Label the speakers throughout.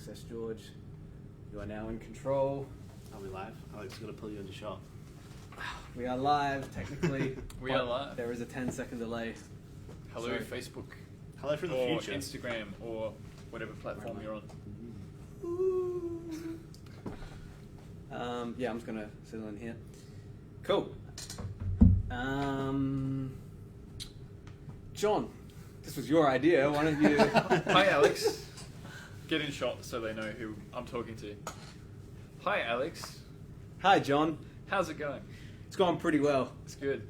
Speaker 1: Access George. You are now in control.
Speaker 2: Are we live? Alex, got to pull you into shot.
Speaker 1: We are live, technically.
Speaker 3: We are live.
Speaker 1: There is a 10-second delay.
Speaker 3: Hello,
Speaker 1: Sorry.
Speaker 3: Facebook.
Speaker 2: Hello from the
Speaker 3: or
Speaker 2: future.
Speaker 3: Instagram, or whatever platform you're on.
Speaker 1: Yeah, I'm just gonna settle in here. Cool. John, this was your idea. Why don't you?
Speaker 3: Hi, Alex. Get in shot so they know who I'm talking to. Hi, Alex.
Speaker 1: Hi, John.
Speaker 3: How's it going?
Speaker 1: It's going pretty well.
Speaker 3: It's good.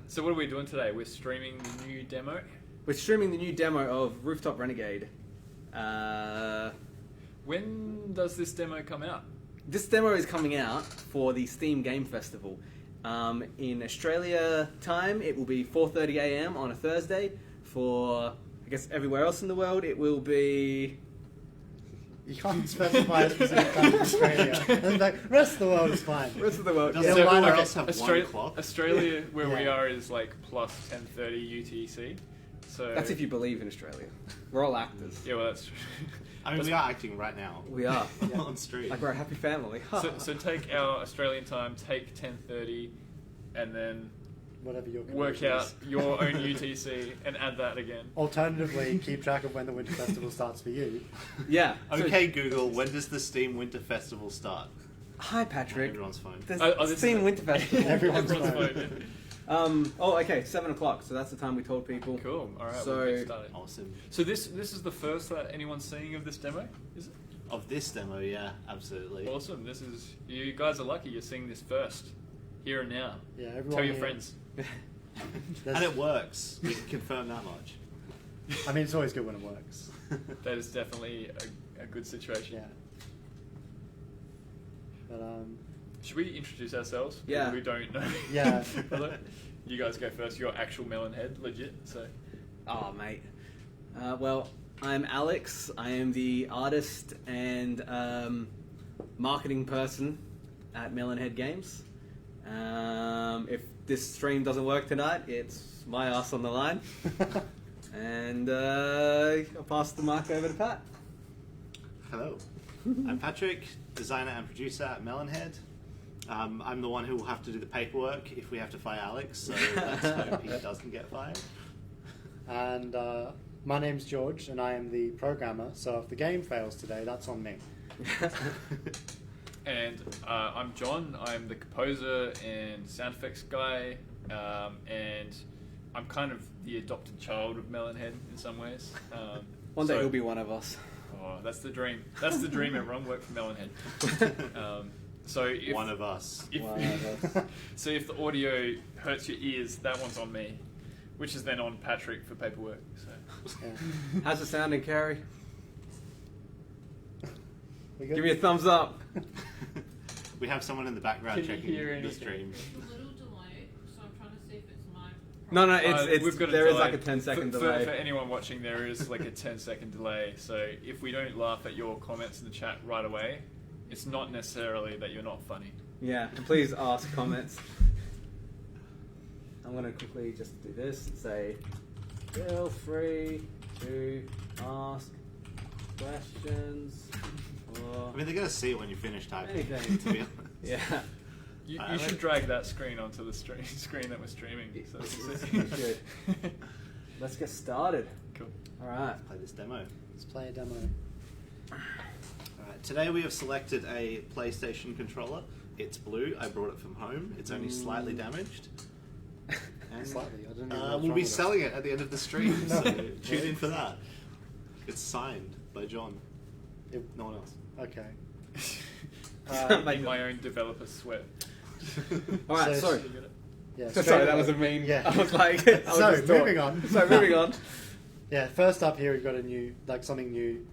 Speaker 3: So what are we doing today? We're streaming the new demo.
Speaker 1: We're streaming the new demo of Rooftop Renegade.
Speaker 3: When does this demo come out?
Speaker 1: This demo is coming out for the Steam Game Festival. In Australia time, it will be 4:30 AM on a Thursday. For, I guess, everywhere else in the world, it will be...
Speaker 4: You can't specify a specific time in Australia. And like, the rest of the world is fine.
Speaker 1: The rest of the world.
Speaker 2: Does
Speaker 1: Yeah.
Speaker 2: everywhere else have
Speaker 3: Australia,
Speaker 2: 1 o'clock?
Speaker 3: Australia, where we
Speaker 4: Yeah.
Speaker 3: are, is like plus 10:30 UTC. So
Speaker 1: That's if you believe in Australia. We're all actors.
Speaker 3: Yeah, well, that's true.
Speaker 2: I mean, we are acting right now.
Speaker 1: We are.
Speaker 2: On stream.
Speaker 1: Like we're a happy family.
Speaker 3: So take our Australian time, take 10:30, and then
Speaker 4: Whatever your
Speaker 3: work
Speaker 4: convention
Speaker 3: out
Speaker 4: is.
Speaker 3: your own UTC and add that again.
Speaker 4: Alternatively, keep track of when the Winter Festival starts for you.
Speaker 1: Yeah. So-
Speaker 2: Okay, Google, when does the Steam Winter Festival start?
Speaker 1: Hi, Patrick.
Speaker 2: Everyone's phone.
Speaker 1: The
Speaker 3: This
Speaker 1: Steam
Speaker 3: is-
Speaker 1: Winter Festival.
Speaker 4: Everyone's
Speaker 3: phone.
Speaker 1: Okay, 7 o'clock. So that's the time we told people.
Speaker 3: Cool. All right.
Speaker 1: So-
Speaker 3: we'll get started.
Speaker 2: Awesome.
Speaker 3: So this is the first that anyone's seeing of this demo, is it?
Speaker 2: Of this demo, yeah, absolutely.
Speaker 3: Awesome. This is you guys are lucky. You're seeing this first, here and now.
Speaker 4: Yeah, everyone.
Speaker 3: Tell your
Speaker 4: here-
Speaker 3: friends.
Speaker 2: And it works. We can confirm that much.
Speaker 4: I mean, it's always good when it works.
Speaker 3: That is definitely a good situation.
Speaker 4: Yeah. But
Speaker 3: Should we introduce ourselves?
Speaker 1: Yeah.
Speaker 3: People who don't know.
Speaker 4: Yeah.
Speaker 3: Hello. You guys go first. You're actual melon head, legit. So.
Speaker 1: Oh, mate. Well, I'm Alex. I am the artist and marketing person at Melonhead Games. If this stream doesn't work tonight, it's my ass on the line. And I'll pass the mic over to Pat.
Speaker 2: Hello. I'm Patrick, designer and producer at Melonhead. I'm the one who will have to do the paperwork if we have to fire Alex, so let's hope he doesn't get fired.
Speaker 4: and my name's George, and I am the programmer. So if the game fails today, that's on me.
Speaker 3: And I'm John. I'm the composer and sound effects guy, and I'm kind of the adopted child of Melonhead in some ways.
Speaker 1: One day
Speaker 3: so-
Speaker 1: he'll be one of us.
Speaker 3: Oh, that's the dream. That's the dream. Everyone work for Melonhead. So if
Speaker 2: One of us.
Speaker 3: if,
Speaker 1: One of us.
Speaker 3: so if the audio hurts your ears, that one's on me, which is then on Patrick for paperwork. So
Speaker 4: Yeah.
Speaker 1: How's it sounding, Carrie?
Speaker 4: We good?
Speaker 1: Give me a thumbs up.
Speaker 2: We have someone in the background
Speaker 3: Can you
Speaker 2: checking
Speaker 3: hear
Speaker 2: the
Speaker 3: anything?
Speaker 2: stream.
Speaker 5: It's a little delayed, so I'm trying to see if it's my
Speaker 1: No, no,
Speaker 5: problem.
Speaker 1: it's there is like a 10-second delay.
Speaker 3: For anyone watching, there is like a 10-second delay. So if we don't laugh at your comments in the chat right away, it's not necessarily that you're not funny.
Speaker 1: Yeah, please ask comments. I'm going to quickly just do this and say, feel free to ask questions or
Speaker 2: I mean, they're going to see it when you finish typing,
Speaker 1: anything.
Speaker 2: to be honest.
Speaker 1: Yeah.
Speaker 3: You
Speaker 2: I
Speaker 3: should
Speaker 2: like-
Speaker 3: drag that screen onto the screen that we're streaming. So they can see.
Speaker 1: Good. Let's get started.
Speaker 3: Cool.
Speaker 1: All right.
Speaker 2: Play this demo.
Speaker 4: Let's play a demo.
Speaker 2: Alright, today we have selected a PlayStation controller. It's blue. I brought it from home. It's only slightly damaged. And,
Speaker 4: Slightly. I don't know. what's
Speaker 2: we'll
Speaker 4: wrong
Speaker 2: be
Speaker 4: with it.
Speaker 2: selling it at the end of the stream,
Speaker 4: No.
Speaker 2: so tune in for that. It's signed by John.
Speaker 4: It-
Speaker 2: No one else.
Speaker 4: Okay.
Speaker 3: In my own developer sweat.
Speaker 1: All right,
Speaker 4: So-
Speaker 1: so...
Speaker 4: Yeah.
Speaker 1: Sorry,
Speaker 4: straight
Speaker 1: that was a
Speaker 4: away-
Speaker 1: mean...
Speaker 4: Yeah.
Speaker 1: I was like... I was
Speaker 4: So,
Speaker 1: just talking.
Speaker 4: moving on.
Speaker 1: So, moving on.
Speaker 4: Yeah, first up here we've got something new.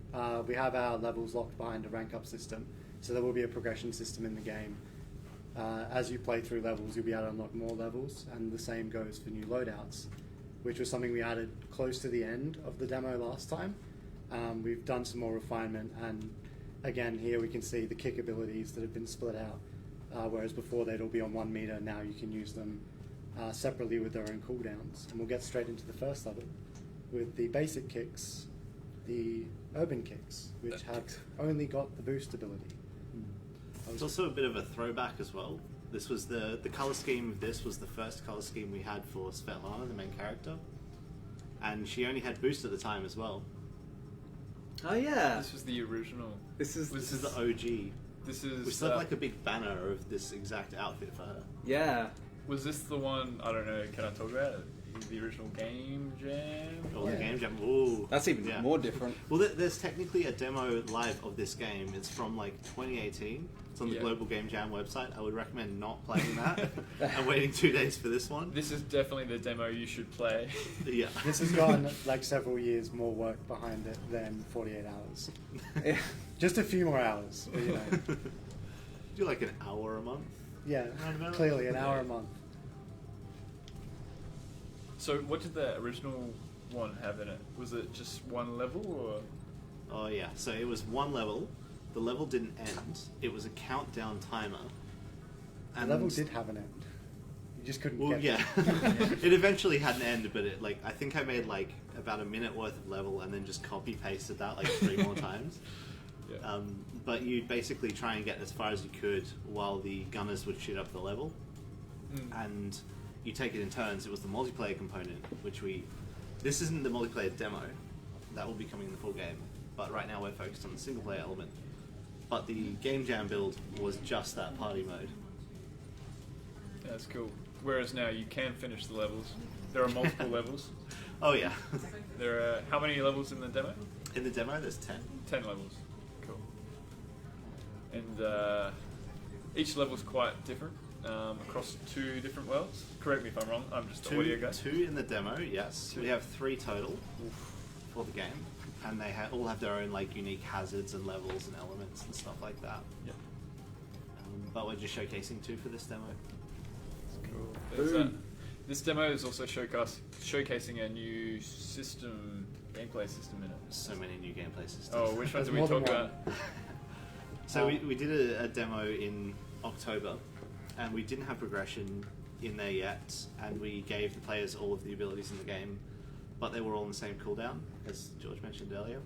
Speaker 4: We have our levels locked behind a rank up system, so there will be a progression system in the game. As you play through levels, you'll be able to unlock more levels, and the same goes for new loadouts, which was something we added close to the end of the demo last time. We've done some more refinement, and again here we can see the kick abilities that have been split out, whereas before they'd all be on 1 meter, now you can use them separately with their own cooldowns. And we'll get straight into the first level with the basic kicks. the urban kicks, which have only got the boost ability.
Speaker 2: It's also a bit of a throwback as well. This was the colour scheme of this was the first colour scheme we had for Svetlana, the main character. And she only had boost at the time as well.
Speaker 1: Oh yeah.
Speaker 3: This was the original.
Speaker 2: This is the OG.
Speaker 3: This is.
Speaker 2: We still have like a big banner of this exact outfit for her.
Speaker 1: Yeah.
Speaker 3: Was this the one? I don't know. Can I talk about it? The original Game Jam?
Speaker 2: Oh, the
Speaker 1: Yeah.
Speaker 2: Game Jam. Ooh.
Speaker 1: That's even
Speaker 2: Yeah.
Speaker 1: more different.
Speaker 2: Well, there's technically a demo live of this game. It's from like 2018. It's on the
Speaker 3: Yeah.
Speaker 2: Global Game Jam website. I would recommend not playing that and waiting 2 days for this one.
Speaker 3: This is definitely the demo you should play.
Speaker 2: Yeah.
Speaker 4: This has gotten like several years more work behind it than 48 hours.
Speaker 1: Yeah.
Speaker 4: Just a few more hours, but, you know.
Speaker 2: Do like an hour a month.
Speaker 4: Yeah,
Speaker 2: Roundabout?
Speaker 4: clearly an hour a month.
Speaker 3: So, what did the original one have in it? Was it just one level, or?
Speaker 2: Oh yeah. So it was one level. The level didn't end. It was a countdown timer.
Speaker 4: The level did have an end. You just couldn't
Speaker 2: Well,
Speaker 4: get
Speaker 2: yeah.
Speaker 4: there.
Speaker 2: It eventually had an end, but it I think I made like about a minute worth of level and then just copy pasted that like 3 more times.
Speaker 3: Yeah.
Speaker 2: But you'd basically try and get as far as you could while the gunners would shoot up the level. And you take it in turns. It was the multiplayer component, which this isn't the multiplayer demo. That will be coming in the full game. But right now we're focused on the single player element. But the Game Jam build was just that party mode.
Speaker 3: That's cool. Whereas now you can finish the levels. There are multiple levels.
Speaker 2: Oh yeah.
Speaker 3: There are how many levels in the demo?
Speaker 2: In the demo there's 10.
Speaker 3: 10 levels. Cool. And each level's quite different across 2 different worlds. Correct me if I'm wrong. I'm just the audio guy.
Speaker 2: 2 in the demo, yes. We have 3 total for the game, and they all have their own like unique hazards and levels and elements and stuff like that.
Speaker 3: Yeah.
Speaker 2: But we're just showcasing 2 for this demo.
Speaker 3: Cool.
Speaker 1: Boom.
Speaker 3: This demo is also showcasing a new gameplay system in it.
Speaker 2: So many new gameplay systems.
Speaker 3: Oh, which ones
Speaker 4: There's
Speaker 3: do we
Speaker 4: more than
Speaker 3: talk about?
Speaker 2: So we did a demo in October, and we didn't have progression in there yet, and we gave the players all of the abilities in the game, but they were all on the same cooldown, as George mentioned earlier.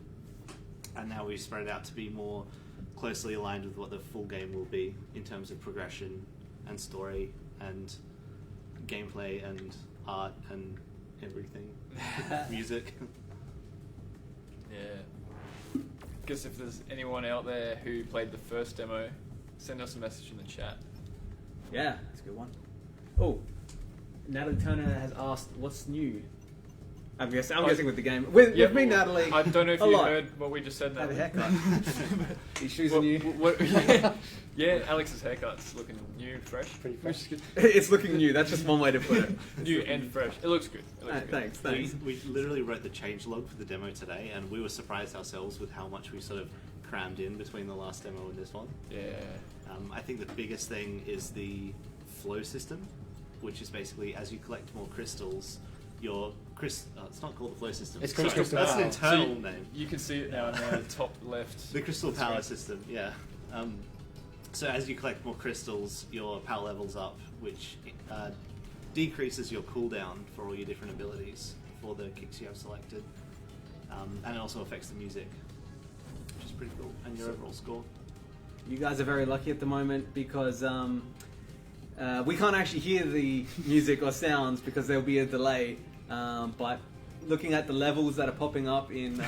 Speaker 2: And now we've spread it out to be more closely aligned with what the full game will be in terms of progression and story and gameplay and art and everything. Music.
Speaker 3: Yeah. Guess if there's anyone out there who played the first demo, send us a message in the chat.
Speaker 1: Yeah, that's a good one. Oh, Natalie Turner has asked, "What's new?" I'm guessing with the game. With me, Natalie.
Speaker 3: I don't know if
Speaker 1: a
Speaker 3: you
Speaker 1: lot.
Speaker 3: heard what we just said.
Speaker 1: Have a
Speaker 3: Natalie.
Speaker 1: haircut. These shoes are new.
Speaker 3: Yeah, Alex's haircut's looking new and fresh.
Speaker 4: Pretty fresh.
Speaker 1: It's looking new. That's just one way to put it.
Speaker 3: New and fresh. It looks good. It looks good.
Speaker 1: Thanks.
Speaker 2: We literally wrote the changelog for the demo today, and we were surprised ourselves with how much we sort of crammed in between the last demo and this one.
Speaker 3: Yeah.
Speaker 2: I think the biggest thing is the flow system, which is basically as you collect more crystals, it's not called the flow system.
Speaker 4: It's called
Speaker 2: Sorry,
Speaker 4: Crystal
Speaker 2: that's an
Speaker 4: Power.
Speaker 2: internal
Speaker 3: So
Speaker 2: name.
Speaker 3: You can see it now in the top left.
Speaker 2: The crystal
Speaker 3: of the
Speaker 2: power
Speaker 3: screen.
Speaker 2: system, yeah. So as you collect more crystals, your power levels up, which decreases your cooldown for all your different abilities for the kicks you have selected. And it also affects the music, which is pretty cool, and your overall score.
Speaker 1: You guys are very lucky at the moment because we can't actually hear the music or sounds because there'll be a delay. But looking at the levels that are popping up in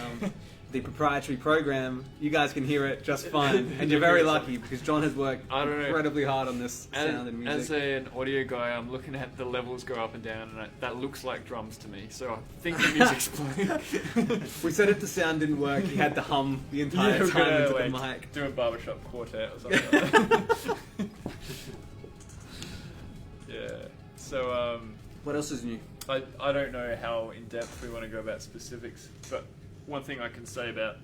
Speaker 1: the proprietary program, you guys can hear it just fine. And you're very lucky because John has worked
Speaker 3: I don't know.
Speaker 1: incredibly hard on this sound and
Speaker 3: As
Speaker 1: music.
Speaker 3: an audio guy, I'm looking at the levels go up and down, and that looks like drums to me. So I think the music's playing.
Speaker 1: We said it to sound didn't work. He had to hum the entire
Speaker 3: we're
Speaker 1: time
Speaker 3: gonna,
Speaker 1: into
Speaker 3: like,
Speaker 1: the mic.
Speaker 3: do a barbershop quartet or something like that. Yeah. So
Speaker 1: What else is new?
Speaker 3: I don't know how in depth we want to go about specifics, but one thing I can say about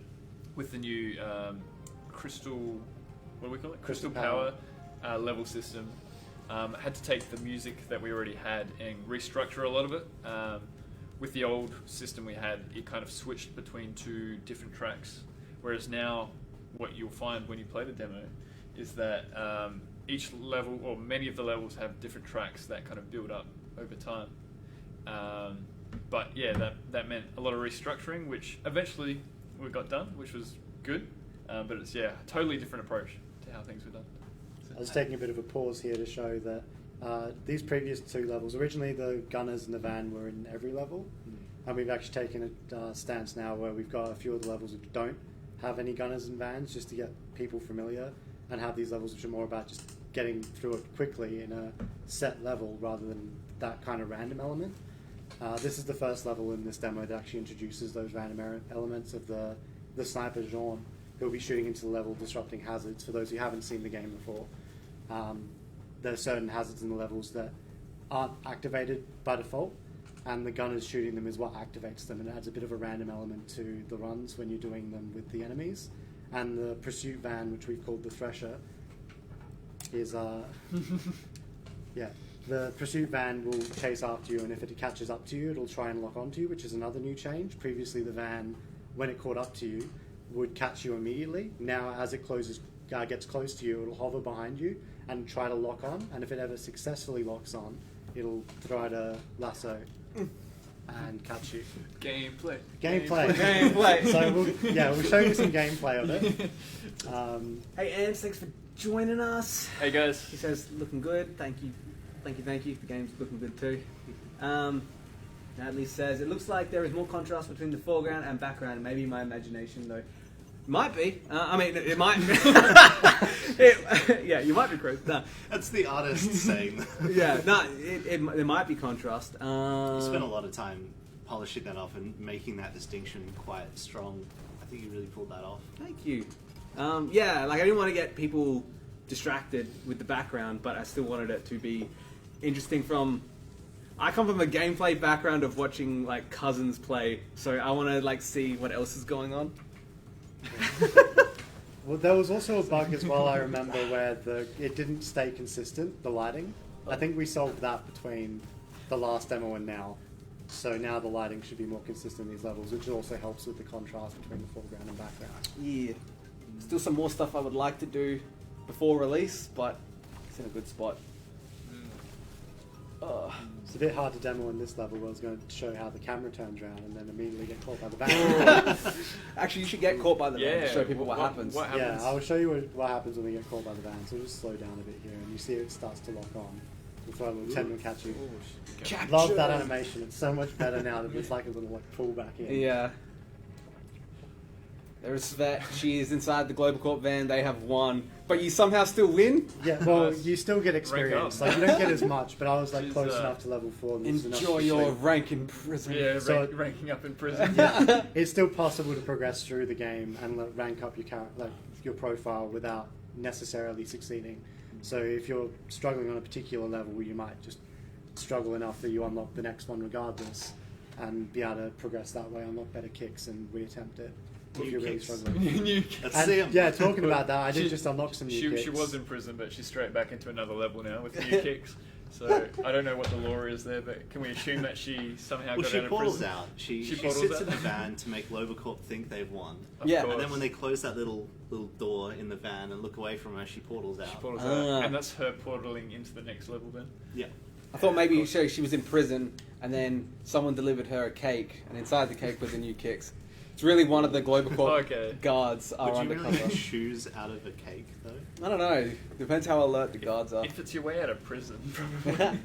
Speaker 3: with the new crystal, what do we call it? Crystal power level system, had to take the music that we already had and restructure a lot of it. With the old system we had, it kind of switched between 2 different tracks, whereas now what you'll find when you play the demo is that each level, or many of the levels, have different tracks that kind of build up over time. But yeah, that meant a lot of restructuring, which eventually we got done, which was good. But it's a totally different approach to how things were done.
Speaker 4: I was taking a bit of a pause here to show that these previous 2 levels, originally the gunners and the van were in every level, and we've actually taken a stance now where we've got a few of the levels which don't have any gunners and vans, just to get people familiar, and have these levels which are more about just getting through it quickly in a set level rather than that kind of random element. This is the first level in this demo that actually introduces those random elements of the sniper Jean, who'll be shooting into the level, disrupting hazards. For those who haven't seen the game before, there are certain hazards in the levels that aren't activated by default, and the gunners shooting them is what activates them, and it adds a bit of a random element to the runs when you're doing them with the enemies. And the pursuit van, which we've called the Thresher, is the pursuit van will chase after you, and if it catches up to you, it'll try and lock onto you, which is another new change. Previously, the van, when it caught up to you, would catch you immediately. Now, as it gets close to you, it'll hover behind you and try to lock on, and if it ever successfully locks on, it'll try to lasso and catch you.
Speaker 3: Gameplay.
Speaker 4: So we'll show you some gameplay of it.
Speaker 1: Hey, Ants, thanks for joining us.
Speaker 3: Hey guys.
Speaker 1: He says, looking good. Thank you. The game's looking good too. Natalie says, it looks like there is more contrast between the foreground and background. Maybe my imagination, though. Might be. It might. You might be, Chris. No.
Speaker 2: That's the artist saying.
Speaker 1: There might be contrast.
Speaker 2: You spent a lot of time polishing that off and making that distinction quite strong. I think you really pulled that off.
Speaker 1: Thank you. I didn't want to get people distracted with the background, but I still wanted it to be interesting I come from a gameplay background of watching cousins play, so I want to see what else is going on.
Speaker 4: Well, there was also a bug as well, I remember, where it didn't stay consistent, the lighting. I think we solved that between the last demo and now. So now the lighting should be more consistent in these levels, which also helps with the contrast between the foreground and background.
Speaker 1: Yeah. Still some more stuff I would like to do before release, but it's in a good spot.
Speaker 4: It's a bit hard to demo in this level. I was going to show how the camera turns around and then immediately get caught by the van.
Speaker 1: Actually, you should get caught by the van to show people what happens.
Speaker 4: Yeah, I'll show you what happens when we get caught by the van. So we'll just slow down a bit here, and you see it starts to lock on. We'll throw a little 10 will catch you. Love that animation. It's so much better now that it's like a little pull back in.
Speaker 1: Yeah. There's Svet. She is inside the Global Corp van. They have won, but you somehow still win.
Speaker 4: Yeah, well, you still get experience. You don't get as much, but I was close enough to level 4. And
Speaker 1: enjoy your rank in prison.
Speaker 3: Yeah, ranking up in prison.
Speaker 4: Yeah, it's still possible to progress through the game and rank up your profile without necessarily succeeding. So if you're struggling on a particular level, you might just struggle enough that you unlock the next one regardless, and be able to progress that way, unlock better kicks, and reattempt it. If you're really struggling. Talking about that, I did just unlock some new kicks.
Speaker 3: She was in prison, but she's straight back into another level now with new kicks. So I don't know what the lore is there, but can we assume that she somehow got out of prison?
Speaker 2: Out. She sits in the van to make Corp think they've won.
Speaker 1: And
Speaker 2: then when they close that little door in the van and look away from her, she portals out.
Speaker 3: And that's her portaling into the next level then?
Speaker 2: Yeah.
Speaker 1: I thought maybe she was in prison and then someone delivered her a cake, and inside the cake were the new kicks. It's really one of the Global Corp guards are undercover.
Speaker 2: Would you really choose out of a cake, though?
Speaker 1: I don't know. Depends how alert the guards are.
Speaker 3: If it's your way out of prison, probably.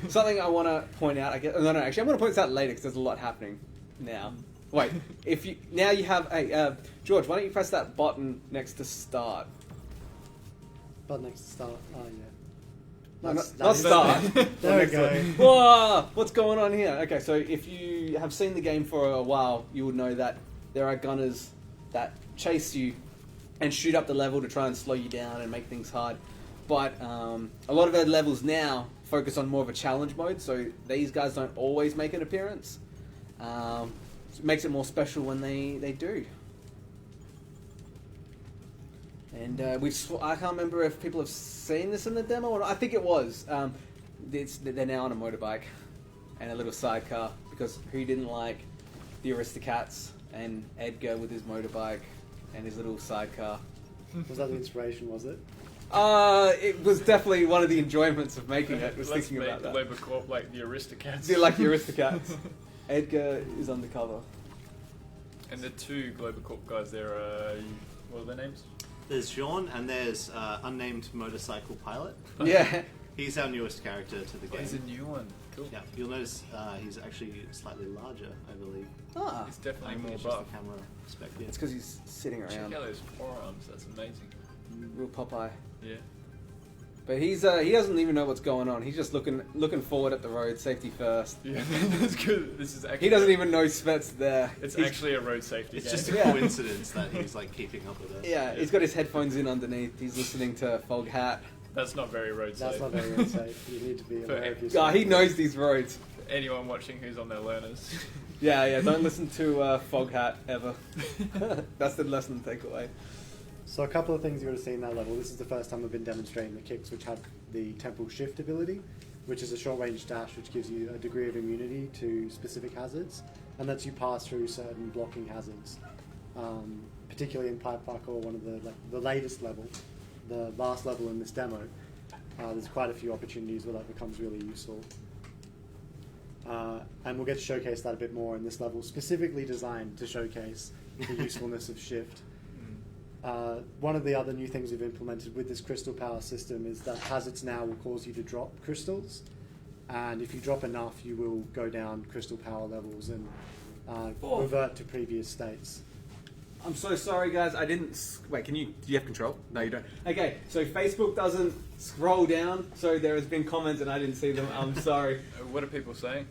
Speaker 1: Something I want to point out. Actually, I'm going to point this out later because there's a lot happening now. Wait, now you have a George. Why don't you press that button next to start?
Speaker 4: Button next to start. Oh yeah.
Speaker 1: Not start.
Speaker 4: There we go.
Speaker 1: Whoa, what's going on here? Okay, so if you have seen the game for a while, you would know that there are gunners that chase you and shoot up the level to try and slow you down and make things hard. But a lot of their levels now focus on more of a challenge mode, so these guys don't always make an appearance. It makes it more special when they do. And I can't remember if people have seen this in the demo or not. I think it was. They're now on a motorbike and a little sidecar, because who didn't like the Aristocats and Edgar with his motorbike and his little sidecar?
Speaker 4: Was that the inspiration, was it?
Speaker 1: It was definitely one of the enjoyments of making it, was thinking about that.
Speaker 3: Let's make the Labour Corp like the Aristocats.
Speaker 1: Like the Aristocats. Edgar is undercover.
Speaker 3: And the two Global Corp guys there are, what are their names?
Speaker 2: There's Jean and there's unnamed motorcycle pilot.
Speaker 1: Yeah.
Speaker 2: He's our newest character to the
Speaker 3: Oh,
Speaker 2: game.
Speaker 3: he's a new one. Cool.
Speaker 2: Yeah, you'll notice he's actually slightly larger, I believe.
Speaker 1: Ah.
Speaker 3: He's definitely
Speaker 2: I think
Speaker 3: more
Speaker 2: it's just
Speaker 3: buff.
Speaker 2: the camera perspective.
Speaker 1: It's because he's sitting
Speaker 3: Check
Speaker 1: around.
Speaker 3: out those forearms. That's amazing.
Speaker 1: Real Popeye.
Speaker 3: Yeah.
Speaker 1: But he doesn't even know what's going on. He's just looking forward at the road, safety first.
Speaker 3: Yeah, that's good. This is actually.
Speaker 1: He doesn't even know Svet's there.
Speaker 3: It's
Speaker 1: He's-
Speaker 3: actually a road safety
Speaker 2: It's
Speaker 3: game.
Speaker 2: just a
Speaker 1: Yeah.
Speaker 2: coincidence that he's like keeping up with us.
Speaker 1: Yeah, he's got his headphones in underneath. He's listening to Fog Hat.
Speaker 3: That's not very road
Speaker 4: That's
Speaker 3: safe.
Speaker 4: not very unsafe. You need to be aware of your
Speaker 1: God, he
Speaker 4: surroundings.
Speaker 1: knows these roads.
Speaker 3: Anyone watching who's on their learners.
Speaker 1: Yeah, don't listen to Fog Hat ever. That's the lesson to take away.
Speaker 4: So a couple of things you would have seen in that level. This is the first time I've been demonstrating the kicks, which have the temple shift ability, which is a short-range dash which gives you a degree of immunity to specific hazards and lets you pass through certain blocking hazards. Particularly in pipe parkour, one of the latest level, the last level in this demo, there's quite a few opportunities where that becomes really useful. And we'll get to showcase that a bit more in this level, specifically designed to showcase the usefulness of shift. One of the other new things we've implemented with this crystal power system is that hazards now will cause you to drop crystals, and if you drop enough you will go down crystal power levels and revert to previous states.
Speaker 1: I'm so sorry, guys. I didn't. Wait, do you have control? No, you don't. Okay, so Facebook doesn't scroll down, so there has been comments and I didn't see them. I'm sorry.
Speaker 3: What are people saying?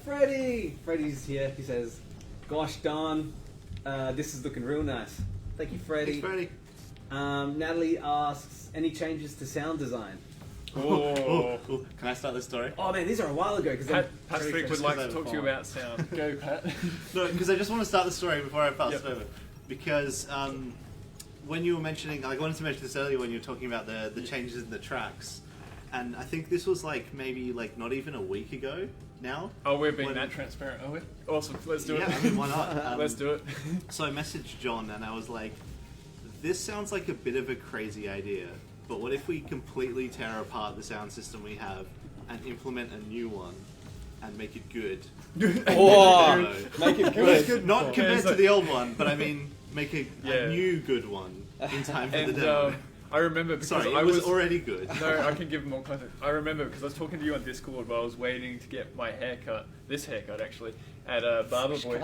Speaker 1: Freddie's here. He says, "Gosh darn, this is looking real nice." Thank you, Freddie.
Speaker 2: Thanks, Freddie.
Speaker 1: Natalie asks, "Any changes to sound design?"
Speaker 3: Oh.
Speaker 2: Can I start this story?
Speaker 1: Oh man, these are a while ago.
Speaker 3: Patrick would like to
Speaker 2: Just
Speaker 3: talk to you about sound. Go, Pat.
Speaker 2: No, because I just want to start the story before I pass
Speaker 3: Yep.
Speaker 2: it over. Because when you were mentioning, I wanted to mention this earlier when you were talking about the changes in the tracks, and I think this was maybe not even a week ago now.
Speaker 3: Oh, we're being
Speaker 2: When-
Speaker 3: that transparent, are we? Awesome. Let's do it.
Speaker 2: Yeah, I mean, why not?
Speaker 3: Let's do it.
Speaker 2: So I messaged John and I was like, this sounds like a bit of a crazy idea, but what if we completely tear apart the sound system we have and implement a new one and make it good?
Speaker 1: Oh, make it good.
Speaker 2: Not compared
Speaker 3: it's
Speaker 2: to
Speaker 3: like-
Speaker 2: the old one, but I mean, make a
Speaker 3: Yeah.
Speaker 2: new good one in time for the
Speaker 3: And
Speaker 2: demo.
Speaker 3: I remember because
Speaker 2: Sorry,
Speaker 3: I
Speaker 2: it was already good.
Speaker 3: No, I can give more context. I remember because I was talking to you on Discord while I was waiting to get my haircut, this haircut actually, at Barber Boys.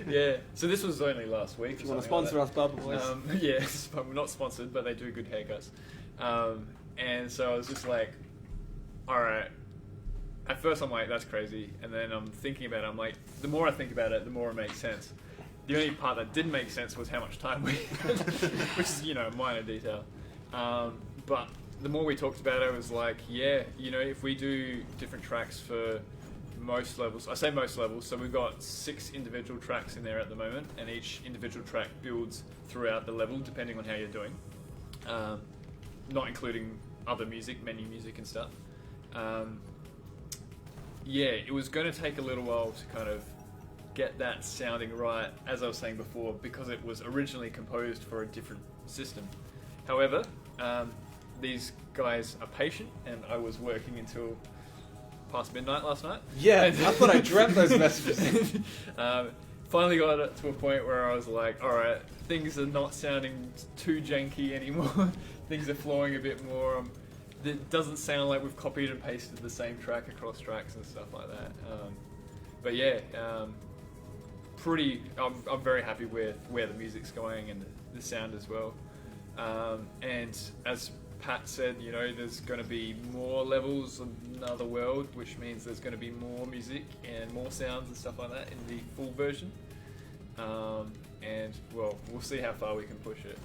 Speaker 3: Yeah, so this was only last week.
Speaker 1: If you want to sponsor us, Barber Boys.
Speaker 3: Yes, but we're not sponsored, but they do good haircuts. And so I was just like, all right. At first I'm like, that's crazy. And then I'm thinking about it, I'm like, the more I think about it, the more it makes sense. The only part that didn't make sense was how much time we had, which is, a minor detail. But the more we talked about it, I was like, yeah, if we do different tracks for most levels, I say most levels, so we've got 6 individual tracks in there at the moment, and each individual track builds throughout the level depending on how you're doing, not including other music, menu music and stuff. Yeah, it was going to take a little while to kind of get that sounding right, as I was saying before, because it was originally composed for a different system. However, these guys are patient, and I was working until past midnight last night.
Speaker 1: Yeah, I thought I dreamt those messages.
Speaker 3: Finally got it to a point where I was like, alright, things are not sounding too janky anymore. Things are flowing a bit more. It doesn't sound like we've copied and pasted the same track across tracks and stuff like that. But yeah, I'm very happy with where the music's going and the sound as well. And as Pat said, there's going to be more levels of Another World, which means there's going to be more music and more sounds and stuff like that in the full version. And well, we'll see how far we can push it.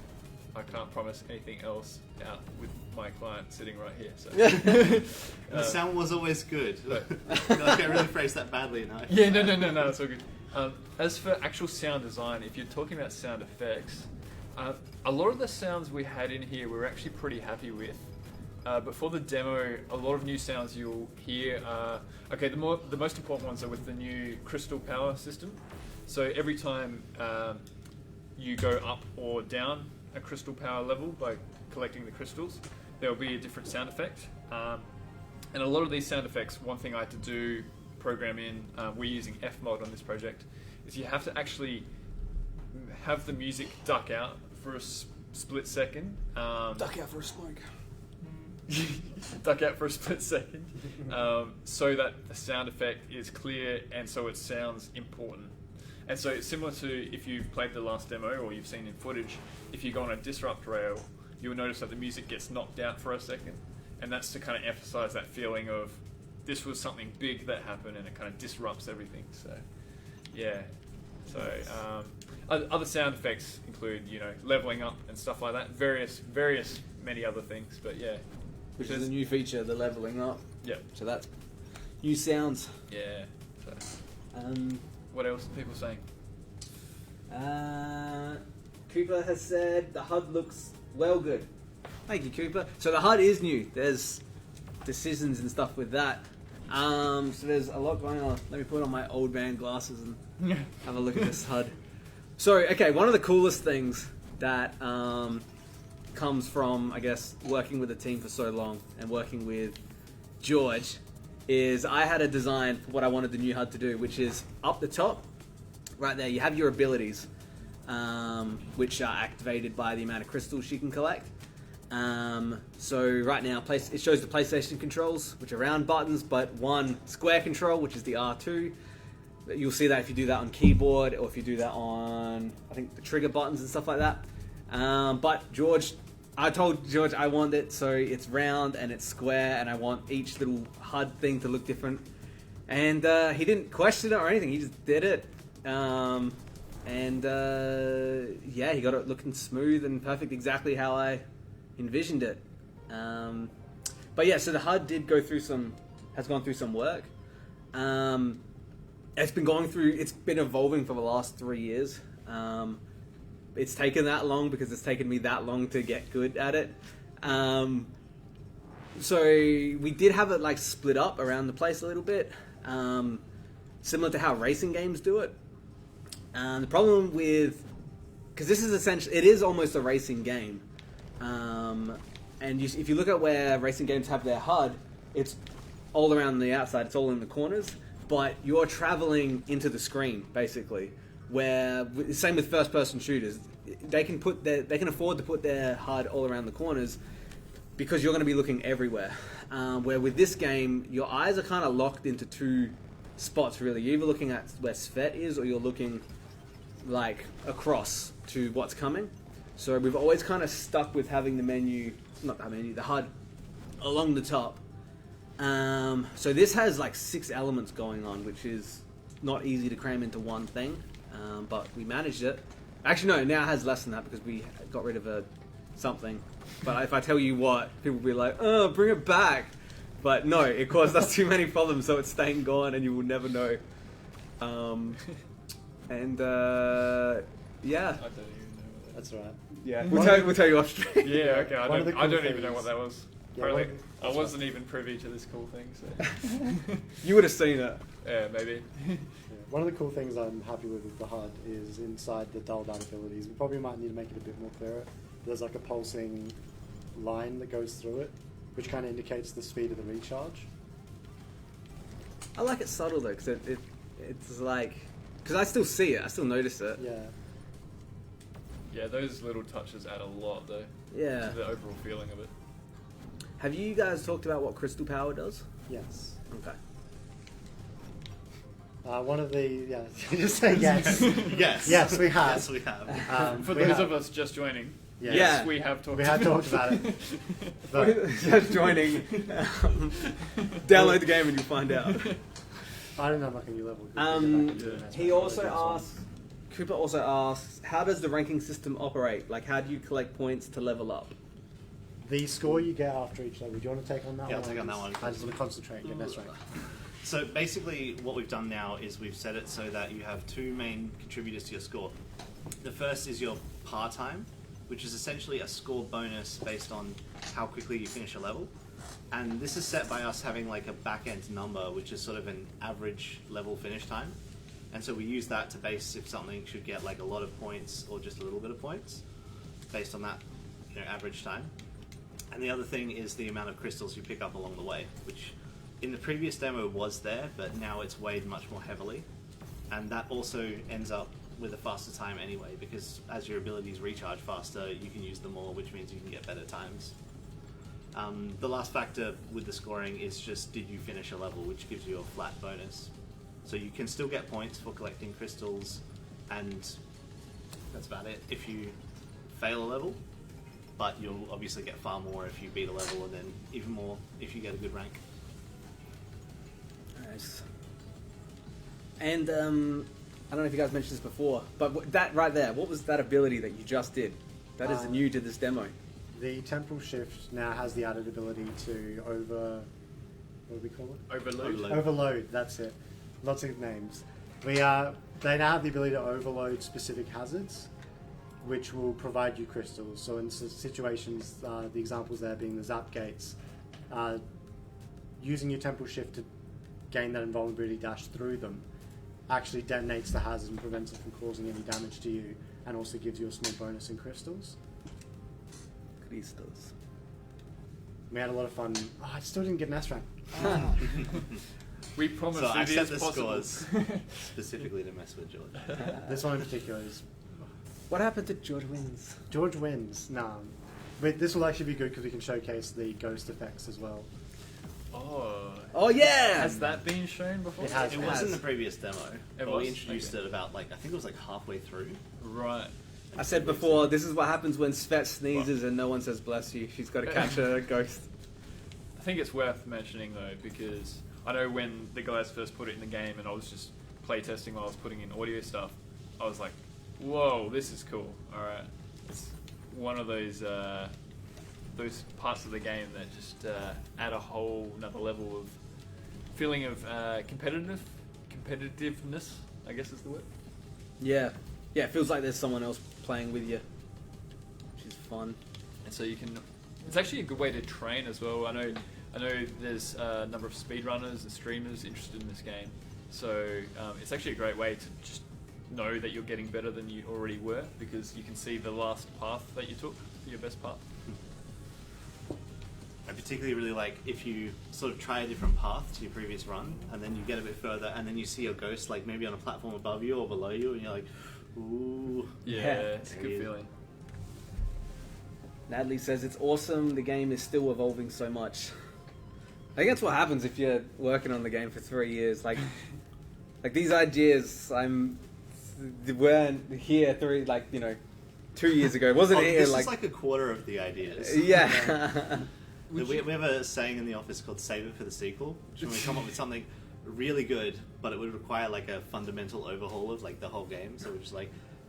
Speaker 3: I can't promise anything else out with my client sitting right here. So
Speaker 2: The sound was always good. I feel like I really phrased that badly now.
Speaker 3: yeah, no, it's all good. As for actual sound design, if you're talking about sound effects, a lot of the sounds we had in here we're actually pretty happy with. But for the demo, a lot of new sounds you'll hear are... Okay, the most important ones are with the new crystal power system. So every time you go up or down a crystal power level by collecting the crystals, there will be a different sound effect. And a lot of these sound effects, one thing I had to do program in, we're using Fmod on this project, is you have to actually have the music duck out for a split second.
Speaker 1: Duck out for a smoke.
Speaker 3: Duck out for a split second, so that the sound effect is clear and so it sounds important. And so it's similar to if you've played the last demo or you've seen in footage, if you go on a disrupt rail, you'll notice that the music gets knocked out for a second, and that's to kind of emphasize that feeling of this was something big that happened and it kind of disrupts everything. So yeah, so other sound effects include, you know, leveling up and stuff like that, various many other things, but yeah.
Speaker 1: Which is a new feature, the leveling up.
Speaker 3: Yeah.
Speaker 1: So that's new sounds.
Speaker 3: Yeah. So, what else are people saying?
Speaker 1: Cooper has said the HUD looks well good. Thank you, Cooper. So the HUD is new. There's decisions and stuff with that. So there's a lot going on. Let me put on my old man glasses and have a look at this HUD. So, okay, one of the coolest things that comes from, I guess, working with the team for so long and working with George is I had a design for what I wanted the new HUD to do, which is up the top, right there, you have your abilities, which are activated by the amount of crystals you can collect. So right now, it shows the PlayStation controls, which are round buttons, but one square control, which is the R2. You'll see that if you do that on keyboard or if you do that on, I think, the trigger buttons and stuff like that. But I told George I want it so it's round and it's square and I want each little HUD thing to look different. And he didn't question it or anything, he just did it. Yeah, he got it looking smooth and perfect, exactly how I envisioned it. But yeah, so the HUD has gone through some work. It's been evolving for the last 3 years. It's taken that long because it's taken me that long to get good at it. So we did have it like split up around the place a little bit, similar to how racing games do it. The problem because this is essentially, it is almost a racing game. And if you look at where racing games have their HUD, it's all around the outside, it's all in the corners, but you're traveling into the screen, basically. Where, same with first-person shooters, they can afford to put their HUD all around the corners because you're going to be looking everywhere. Where with this game, your eyes are kind of locked into two spots, really. You're either looking at where Svet is, or you're looking like across to what's coming. So we've always kind of stuck with having the HUD along the top. So this has like 6 elements going on, which is not easy to cram into one thing. But we managed it. Actually, no, now it has less than that because we got rid of something. But if I tell you what, people will be like, oh, bring it back. But no, it caused us too many problems, so it's staying gone and you will never know. Yeah.
Speaker 3: I don't even know what
Speaker 4: That's right.
Speaker 1: Yeah, we'll tell you off stream.
Speaker 3: Yeah, okay, I don't even
Speaker 4: things-
Speaker 3: know what that was.
Speaker 4: Yeah,
Speaker 3: Apparently, I wasn't even privy to this cool thing, so...
Speaker 1: You would have seen it.
Speaker 3: Yeah, maybe.
Speaker 4: Yeah. One of the cool things I'm happy with the HUD is inside the dull down abilities. We probably might need to make it a bit more clearer. There's like a pulsing line that goes through it, which kind of indicates the speed of the recharge.
Speaker 1: I like it subtle though, because it's like... Because I still see it, I still notice it.
Speaker 4: Yeah.
Speaker 3: Yeah, those little touches add a lot, though.
Speaker 1: Yeah.
Speaker 3: To the overall feeling of it.
Speaker 1: Have you guys talked about what crystal power does?
Speaker 4: Yes.
Speaker 1: Okay.
Speaker 4: One of the just say yes.
Speaker 2: Yes.
Speaker 4: Yes, we have.
Speaker 2: Yes, we have.
Speaker 3: For
Speaker 4: we
Speaker 3: those
Speaker 4: have.
Speaker 3: of us just joining,
Speaker 4: Yes.
Speaker 1: Yeah.
Speaker 3: we have talked
Speaker 4: We have talked about it. But
Speaker 1: Just joining. Download the game and you'll find out.
Speaker 4: I don't know how new level.
Speaker 1: Cooper also asks, how does the ranking system operate? Like, how do you collect points to level up?
Speaker 4: The score you get after each level. Do you want to take on that
Speaker 2: Yeah,
Speaker 4: one?
Speaker 2: I'll take on that one.
Speaker 4: I just want to concentrate and get best rank.
Speaker 2: So basically what we've done now is we've set it so that you have 2 main contributors to your score. The first is your par time, which is essentially a score bonus based on how quickly you finish a level. And this is set by us having like a back-end number, which is sort of an average level finish time. And so we use that to base if something should get like a lot of points or just a little bit of points based on that, average time. And the other thing is the amount of crystals you pick up along the way, which in the previous demo was there, but now it's weighed much more heavily, and that also ends up with a faster time anyway, because as your abilities recharge faster, you can use them more, which means you can get better times. The last factor with the scoring is just did you finish a level, which gives you a flat bonus. So you can still get points for collecting crystals, and that's about it if you fail a level, but you'll obviously get far more if you beat a level, and then even more if you get a good rank.
Speaker 1: Nice. And I don't know if you guys mentioned this before, but that right there, what was that ability that you just did? That is new to this demo.
Speaker 4: The temporal shift now has the added ability to what do we call it?
Speaker 3: Overload.
Speaker 4: Overload, that's it. Lots of names. They now have the ability to overload specific hazards, which will provide you crystals. So in situations, the examples there being the zap gates, using your temporal shift to gain that invulnerability dash through them actually detonates the hazard and prevents it from causing any damage to you, and also gives you a small bonus in crystals.
Speaker 1: Crystals.
Speaker 4: We had a lot of fun. Oh, I still didn't get an S rank.
Speaker 3: We promise
Speaker 2: So I
Speaker 3: it
Speaker 2: set
Speaker 3: is
Speaker 2: the
Speaker 3: possible.
Speaker 2: scores specifically to mess with George.
Speaker 4: This one in particular is
Speaker 1: What happened to George Wins?
Speaker 4: George wins. No, but this will actually be good because we can showcase the ghost effects as well.
Speaker 1: Oh yeah!
Speaker 3: Has that been shown before?
Speaker 4: It has.
Speaker 2: It was in the previous demo,
Speaker 3: It
Speaker 2: but
Speaker 3: was?
Speaker 2: we introduced
Speaker 3: Okay.
Speaker 2: it about I think it was halfway through.
Speaker 3: Right.
Speaker 1: I said before, this is what happens when Svet sneezes and no one says bless you. She's got to catch a ghost.
Speaker 3: I think it's worth mentioning though, because I know when the guys first put it in the game and I was just playtesting while I was putting in audio stuff, I was like, whoa, this is cool. Alright. It's one of those parts of the game that just add a whole another level of feeling of competitiveness, I guess is the word.
Speaker 1: Yeah. Yeah, it feels like there's someone else playing with you, which is fun.
Speaker 3: And so you can. It's actually a good way to train as well. I know there's a number of speedrunners and streamers interested in this game, so it's actually a great way to just know that you're getting better than you already were, because you can see the last path that you took, your best path.
Speaker 2: I particularly really like if you sort of try a different path to your previous run, and then you get a bit further, and then you see a ghost maybe on a platform above you or below you, and you're like, ooh.
Speaker 3: Yeah,
Speaker 1: Yeah.
Speaker 3: it's a good feeling.
Speaker 1: Natalie says it's awesome. The game is still evolving so much. I think that's what happens if you're working on the game for 3 years. Like these ideas, weren't here 2 years ago. Wasn't here
Speaker 2: This is like a quarter of the ideas.
Speaker 1: yeah.
Speaker 2: We have a saying in the office called Saber for the sequel, which when we come up with something really good, but it would require a fundamental overhaul of the whole game. So we're just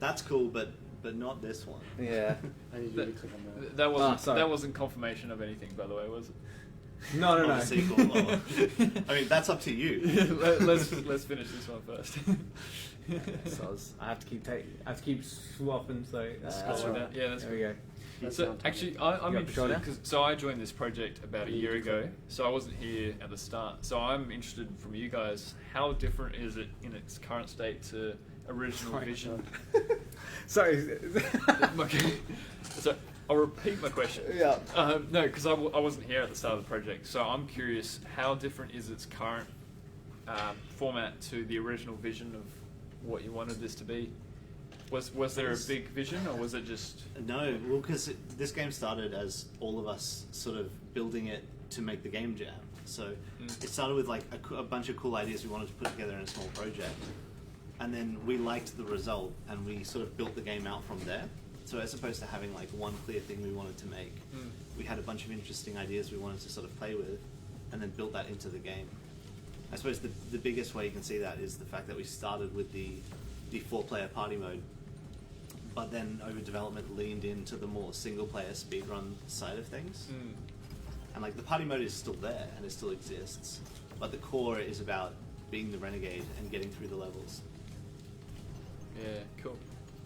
Speaker 2: that's cool, but not this one.
Speaker 1: Yeah.
Speaker 4: I need you to click on that.
Speaker 3: That wasn't confirmation of anything, by the way, was it?
Speaker 1: No.
Speaker 2: On the sequel. Oh. I mean, that's up to you.
Speaker 3: let's finish this one first.
Speaker 1: So I have to keep swapping. So
Speaker 4: That's right.
Speaker 3: Yeah, that's
Speaker 1: there we go.
Speaker 4: That's
Speaker 3: So
Speaker 4: down to
Speaker 3: actually,
Speaker 4: me.
Speaker 3: I'm
Speaker 1: You got
Speaker 3: interested
Speaker 1: Patrona?
Speaker 3: because I joined this project about a year ago, so I wasn't here at the start. So I'm interested from you guys, how different is it in its current state to original
Speaker 1: Sorry.
Speaker 3: vision?
Speaker 1: Sorry.
Speaker 3: Okay. So I'll repeat my question.
Speaker 1: Yeah.
Speaker 3: No, because I wasn't here at the start of the project, so I'm curious, how different is its current format to the original vision of what you wanted this to be? Was there a big vision, or was it just...
Speaker 2: No, well, because this game started as all of us sort of building it to make the game jam. So it started with a bunch of cool ideas we wanted to put together in a small project. And then we liked the result, and we sort of built the game out from there. So as opposed to having one clear thing we wanted to make, we had a bunch of interesting ideas we wanted to sort of play with, and then built that into the game. I suppose the biggest way you can see that is the fact that we started with the 4-player party mode, but then over development leaned into the more single-player speedrun side of things. And the party mode is still there, and it still exists, but the core is about being the Renegade and getting through the levels.
Speaker 3: Yeah, cool.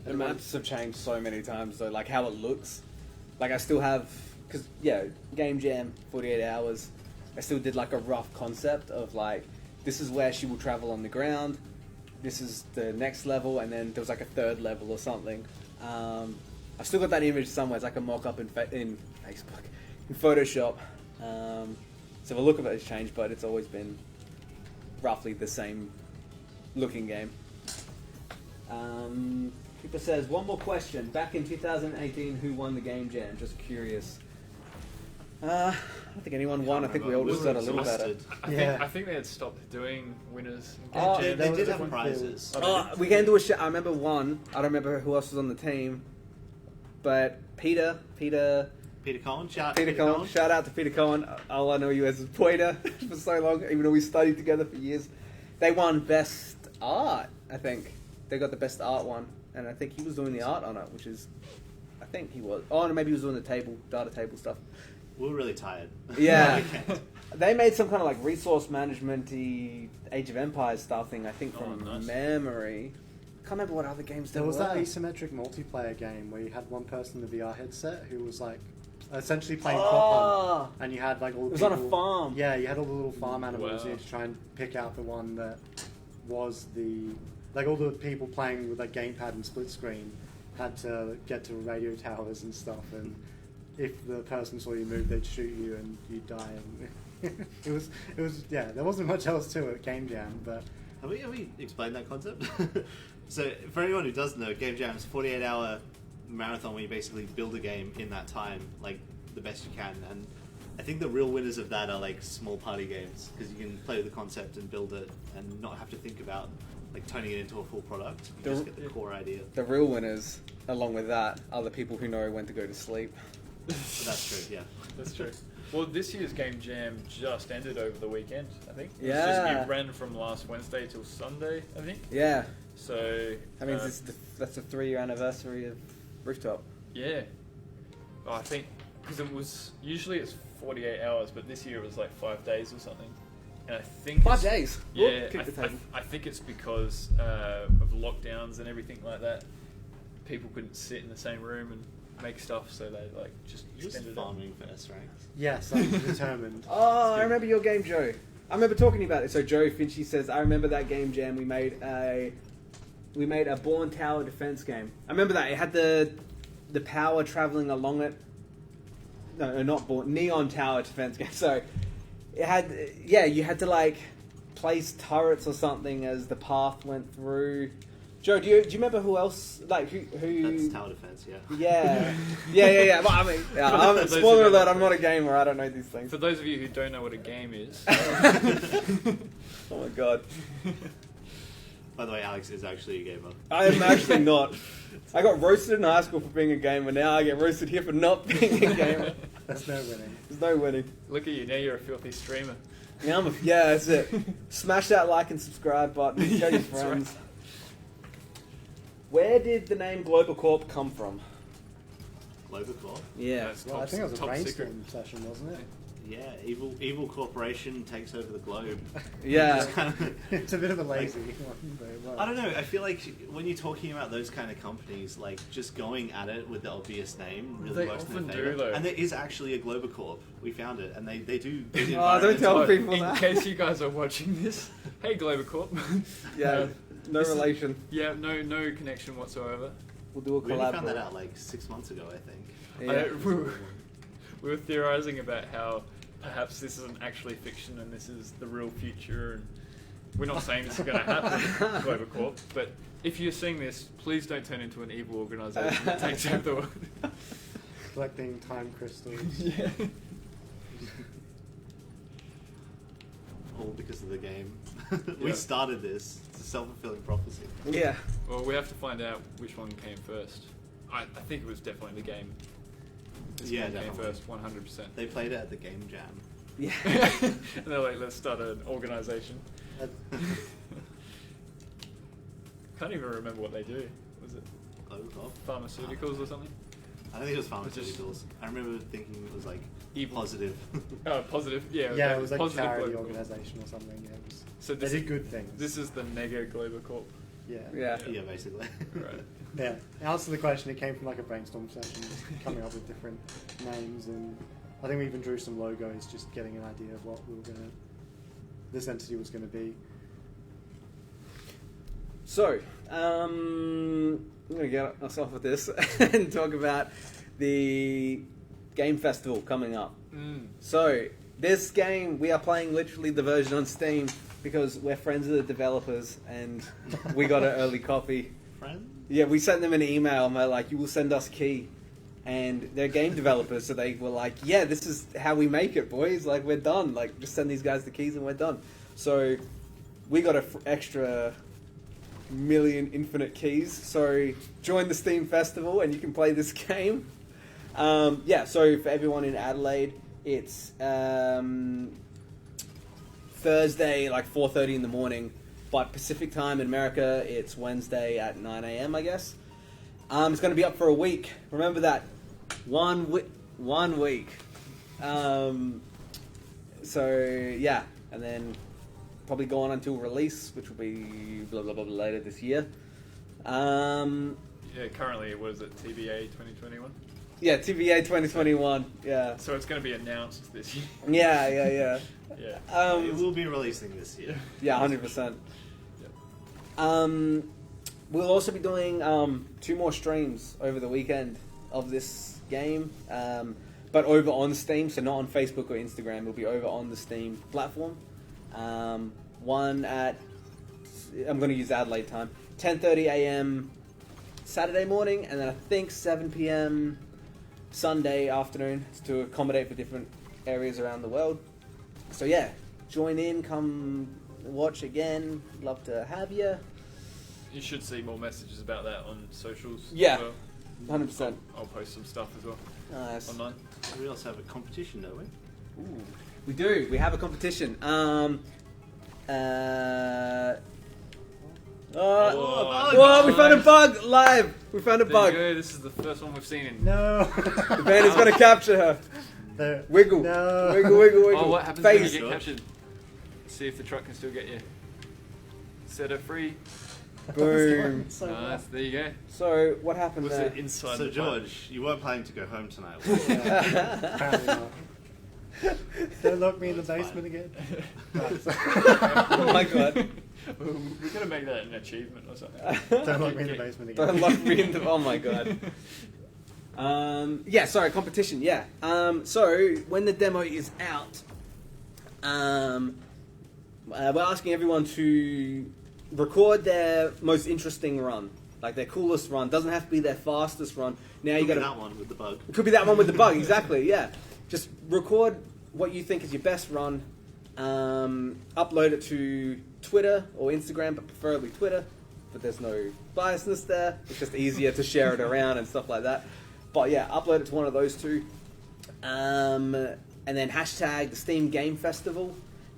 Speaker 1: The maps have changed so many times, though. How it looks. I still have, because game jam 48 hours. I still did a rough concept of this is where she will travel on the ground. This is the next level, and then there was a third level or something. I've still got that image somewhere. It's a mock-up in Facebook, in Photoshop. So the look of it has changed, but it's always been roughly the same looking game. Keeper says, one more question. Back in 2018, who won the Game Jam? Just curious. I don't think anyone won. I think we all just got a little better.
Speaker 3: I think they had stopped doing winners. In
Speaker 1: Oh,
Speaker 3: Game Jam.
Speaker 2: They
Speaker 4: was
Speaker 2: did
Speaker 4: a
Speaker 2: have
Speaker 4: different
Speaker 2: prizes.
Speaker 1: Oh, we can do a I remember one. I don't remember who else was on the team. But Peter
Speaker 2: Cohen, shout
Speaker 1: out to Peter Cohen. All I know you as a pointer for so long, even though we studied together for years. They won Best Art, I think. They got the Best Art one. And I think he was doing the art on it, which is... I think he was. Oh, no, maybe he was doing the data table stuff.
Speaker 2: We were really tired.
Speaker 1: Yeah. They made some kind of like resource management-y Age of Empires style thing, I think, from memory. Can't remember what other games
Speaker 4: There
Speaker 1: there
Speaker 4: was
Speaker 1: were.
Speaker 4: that asymmetric multiplayer game where you had one person in the VR headset who was like essentially playing Prop Hunt, and you had like all the
Speaker 1: It was
Speaker 4: people,
Speaker 1: on a farm.
Speaker 4: Yeah, you had all the little farm animals.
Speaker 3: Wow.
Speaker 4: You had to try and pick out the one that was the like all the people playing with like gamepad and split screen had to get to radio towers and stuff, and if the person saw you move, they'd shoot you and you'd die. And it was yeah. There wasn't much else to it, Game Jam, but
Speaker 2: Have we explained that concept? So, for anyone who doesn't know, Game Jam is a 48-hour marathon where you basically build a game in that time, like, the best you can. And I think the real winners of that are, like, small party games, because you can play with the concept and build it and not have to think about, like, turning it into a full product. You just get the core idea.
Speaker 1: The real winners, along with that, are the people who know when to go to sleep.
Speaker 2: But that's true, yeah.
Speaker 3: That's true. Well, this year's Game Jam just ended over the weekend, I think.
Speaker 1: Yeah.
Speaker 3: It ran from last Wednesday till Sunday, I think.
Speaker 1: Yeah.
Speaker 3: So...
Speaker 1: I mean, that's the 3-year anniversary of Rooftop.
Speaker 3: Yeah. Oh, I think... Because it was... Usually it's 48 hours, but this year it was like 5 days or something. And I think...
Speaker 1: 5 days?
Speaker 3: Yeah,
Speaker 1: Whoop, kick the table.
Speaker 3: I think it's because of lockdowns and everything like that. People couldn't sit in the same room and make stuff, so they like just
Speaker 2: You're just
Speaker 3: extended it.
Speaker 2: farming for S ranks.
Speaker 4: yes, I'm determined.
Speaker 1: Oh, I remember your game, Joe. I remember talking about it. So Joe Finchy says, I remember that Game Jam. We made a Born Tower defense game. I remember that. It had the power traveling along it. No, not Born. Neon Tower defense game. So it had, yeah, you had to like place turrets or something as the path went through. Joe, do you remember who else? Like who?
Speaker 2: That's tower defense, yeah.
Speaker 1: Yeah. Well, I mean,
Speaker 3: Those who
Speaker 1: spoiler
Speaker 3: don't
Speaker 1: alert.
Speaker 3: know.
Speaker 1: I'm not a gamer. I don't know these things.
Speaker 3: For those of you who don't know what a game is,
Speaker 1: Oh my god.
Speaker 2: By the way, Alex is actually a gamer.
Speaker 1: I am actually not. I got roasted in high school for being a gamer. Now I get roasted here for not being a gamer.
Speaker 4: There's no winning.
Speaker 1: There's no winning.
Speaker 3: look at you, now you're a filthy streamer.
Speaker 1: Now yeah, that's it. Smash that like and subscribe button. Tell your
Speaker 3: That's
Speaker 1: friends.
Speaker 3: right.
Speaker 1: Where did the name Global Corp come from?
Speaker 2: Global Corp.
Speaker 1: Yeah.
Speaker 3: That's
Speaker 4: Well, I
Speaker 3: top-
Speaker 4: think it was a
Speaker 3: top
Speaker 4: brainstorm
Speaker 3: secret.
Speaker 4: session, wasn't it?
Speaker 2: Yeah, evil corporation takes over the globe.
Speaker 1: Yeah.
Speaker 2: It's kind of,
Speaker 4: It's a bit of a lazy one, but it worked.
Speaker 2: I don't know. I feel like when you're talking about those kind of companies, like just going at it with the obvious name really
Speaker 3: They
Speaker 2: works in
Speaker 3: often
Speaker 2: their
Speaker 3: do,
Speaker 2: favor.
Speaker 3: though.
Speaker 2: And there is actually a Global Corp. We found it, and they do.
Speaker 1: Oh, don't tell
Speaker 3: Oh,
Speaker 1: people
Speaker 3: in
Speaker 1: that.
Speaker 3: case you guys are watching this, hey Global Corp.
Speaker 1: Yeah. No
Speaker 3: this is-
Speaker 1: relation.
Speaker 3: Yeah, no connection whatsoever.
Speaker 1: We'll do a
Speaker 2: We only
Speaker 1: collab.
Speaker 2: found that out like 6 months ago, I think.
Speaker 1: Yeah.
Speaker 3: We were theorizing about how perhaps this isn't actually fiction and this is the real future, and we're not saying this is going to happen, Global Corp, but if you're seeing this, please don't turn into an evil organisation that takes over the world.
Speaker 4: Collecting time crystals.
Speaker 3: Yeah.
Speaker 2: All because of the game.
Speaker 3: Yeah.
Speaker 2: We started this. It's a self-fulfilling prophecy.
Speaker 1: Yeah.
Speaker 3: Well, we have to find out which one came first. I think it was definitely the game. This
Speaker 2: Yeah,
Speaker 3: one came
Speaker 2: definitely.
Speaker 3: first, 100%.
Speaker 2: They played it at the Game Jam.
Speaker 1: Yeah.
Speaker 3: And they're like, let's start an organisation. Can't even remember what they do. Was it
Speaker 2: Global Corp.
Speaker 3: pharmaceuticals or something?
Speaker 2: I think it was
Speaker 3: It's just-
Speaker 2: pharmaceuticals. I remember thinking it was like
Speaker 3: Evil.
Speaker 2: positive.
Speaker 3: Oh, positive. Yeah,
Speaker 4: Yeah, it was like a
Speaker 3: positive
Speaker 4: charity
Speaker 3: Global Corp.
Speaker 4: organisation or something. Yeah, it was,
Speaker 3: So
Speaker 4: they
Speaker 3: this
Speaker 4: did
Speaker 3: is-
Speaker 4: good things.
Speaker 3: This is the Nega Global Corp.
Speaker 4: yeah.
Speaker 1: Yeah.
Speaker 2: Yeah, basically.
Speaker 3: Right.
Speaker 4: Yeah. To answer the question, it came from like a brainstorm session, coming up with different names, and I think we even drew some logos, just getting an idea of what this entity was gonna be.
Speaker 1: So, I'm going to get us off with this and talk about the game festival coming up.
Speaker 3: Mm.
Speaker 1: So, this game, we are playing literally the version on Steam because we're friends with the developers and we got an early copy.
Speaker 2: Friend?
Speaker 1: Yeah, we sent them an email and they're like, you will send us key. And they're game developers, so they were like, yeah, this is how we make it, boys. Like, we're done. Like, just send these guys the keys and we're done. So we got an extra million infinite keys. So join the Steam Festival and you can play this game. Yeah, so for everyone in Adelaide, it's Thursday, like 4:30 in the morning. But Pacific time in America, it's Wednesday at 9 a.m., I guess. It's going to be up for a week. Remember that. 1 week. So, yeah. And then probably go on until release, which will be blah, blah, blah, later this year.
Speaker 3: Yeah, currently, what is it, TBA 2021?
Speaker 1: Yeah, TBA 2021. Yeah.
Speaker 3: So it's going to be announced this year.
Speaker 1: Yeah.
Speaker 3: Yeah.
Speaker 2: It will be releasing this year.
Speaker 1: Yeah, 100%.
Speaker 3: Yep.
Speaker 1: We'll also be doing 2 more streams over the weekend of this game, but over on Steam, so not on Facebook or Instagram. It'll be over on the Steam platform. One at, I'm going to use Adelaide time, 10:30 a.m. Saturday morning, and then I think 7 p.m. Sunday afternoon to accommodate for different areas around the world. So yeah, join in, come watch again. Love to have you.
Speaker 3: You should see more messages about that on socials.
Speaker 1: Yeah.
Speaker 3: As well.
Speaker 1: 100%.
Speaker 3: I'll post some stuff as well
Speaker 1: Nice.
Speaker 3: online.
Speaker 2: We also have a competition, don't we?
Speaker 1: Ooh. We do. We have a competition. Oh, we found a bug live. We found a
Speaker 3: There
Speaker 1: bug.
Speaker 3: you go. This is the first one we've seen in.
Speaker 4: No.
Speaker 1: The band is going to capture her.
Speaker 4: There.
Speaker 1: Wiggle.
Speaker 4: No.
Speaker 1: Wiggle.
Speaker 3: Oh, what happens
Speaker 1: Face.
Speaker 3: when you get captured? See if the truck can still get you. Set her free.
Speaker 1: Boom.
Speaker 4: So
Speaker 3: Nice. There you go.
Speaker 1: So what happened
Speaker 3: Was
Speaker 1: there?
Speaker 3: it inside
Speaker 2: So
Speaker 3: the
Speaker 2: George, you weren't planning to go home tonight.
Speaker 4: yeah, apparently not. Don't lock me in the
Speaker 2: That's
Speaker 4: basement again.
Speaker 1: Oh my god.
Speaker 3: We're gonna make that an achievement or something.
Speaker 4: Don't lock me in the basement again.
Speaker 1: Don't lock me in the... Oh my god. Yeah, sorry, competition, yeah. So, when the demo is out, we're asking everyone to record their most interesting run. Like their coolest run. Doesn't have to be their fastest run. Now you
Speaker 2: Could be
Speaker 1: got
Speaker 2: that one with the bug.
Speaker 1: It could be that one with the bug, exactly, yeah. Just record what you think is your best run, upload it to Twitter or Instagram, but preferably Twitter, but there's no biasness there. It's just easier to share it around and stuff like that. But yeah, upload it to one of those two. And then hashtag the Steam Game Festival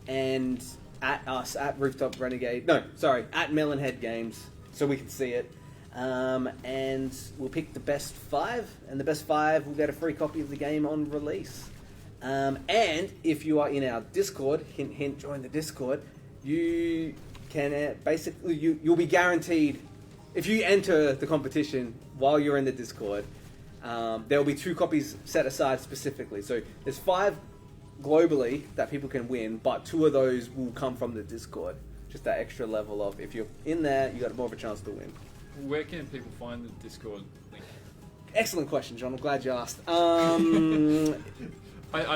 Speaker 1: and at us, at Rooftop Renegade. No, sorry, at Melonhead Games, so we can see it. And we'll pick the best 5, and the best 5 will get a free copy of the game on release. And if you are in our Discord, hint hint, join the Discord, you can basically, you'll be guaranteed, if you enter the competition while you're in the Discord, there will be 2 copies set aside specifically. So there's 5 globally that people can win, but 2 of those will come from the Discord. Just that extra level of, if you're in there, you got more of a chance to win.
Speaker 3: Where can people find the Discord link?
Speaker 1: Excellent question, John. I'm glad you asked.
Speaker 3: I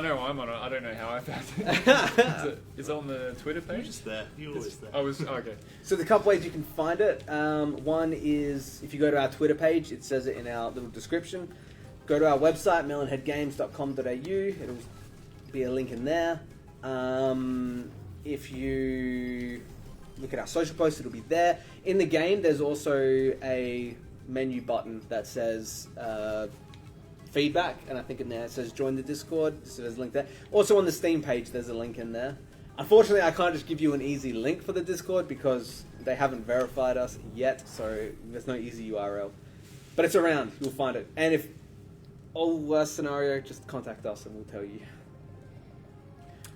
Speaker 3: know I'm on it. I don't know how I found it. It's on the Twitter
Speaker 2: You're
Speaker 3: page.
Speaker 2: just there. You're always there.
Speaker 3: I was okay.
Speaker 1: So there's a couple ways you can find it. One is if you go to our Twitter page, it says it in our little description. Go to our website, melonheadgames.com.au. It'll be a link in there. If you look at our social posts, it'll be there. In the game, there's also a menu button that says feedback, and I think in there it says join the Discord, so there's a link there. Also on the Steam page, there's a link in there. Unfortunately, I can't just give you an easy link for the Discord because they haven't verified us yet, so there's no easy URL. But it's around, you'll find it. And if all worst scenario, just contact us and we'll tell you.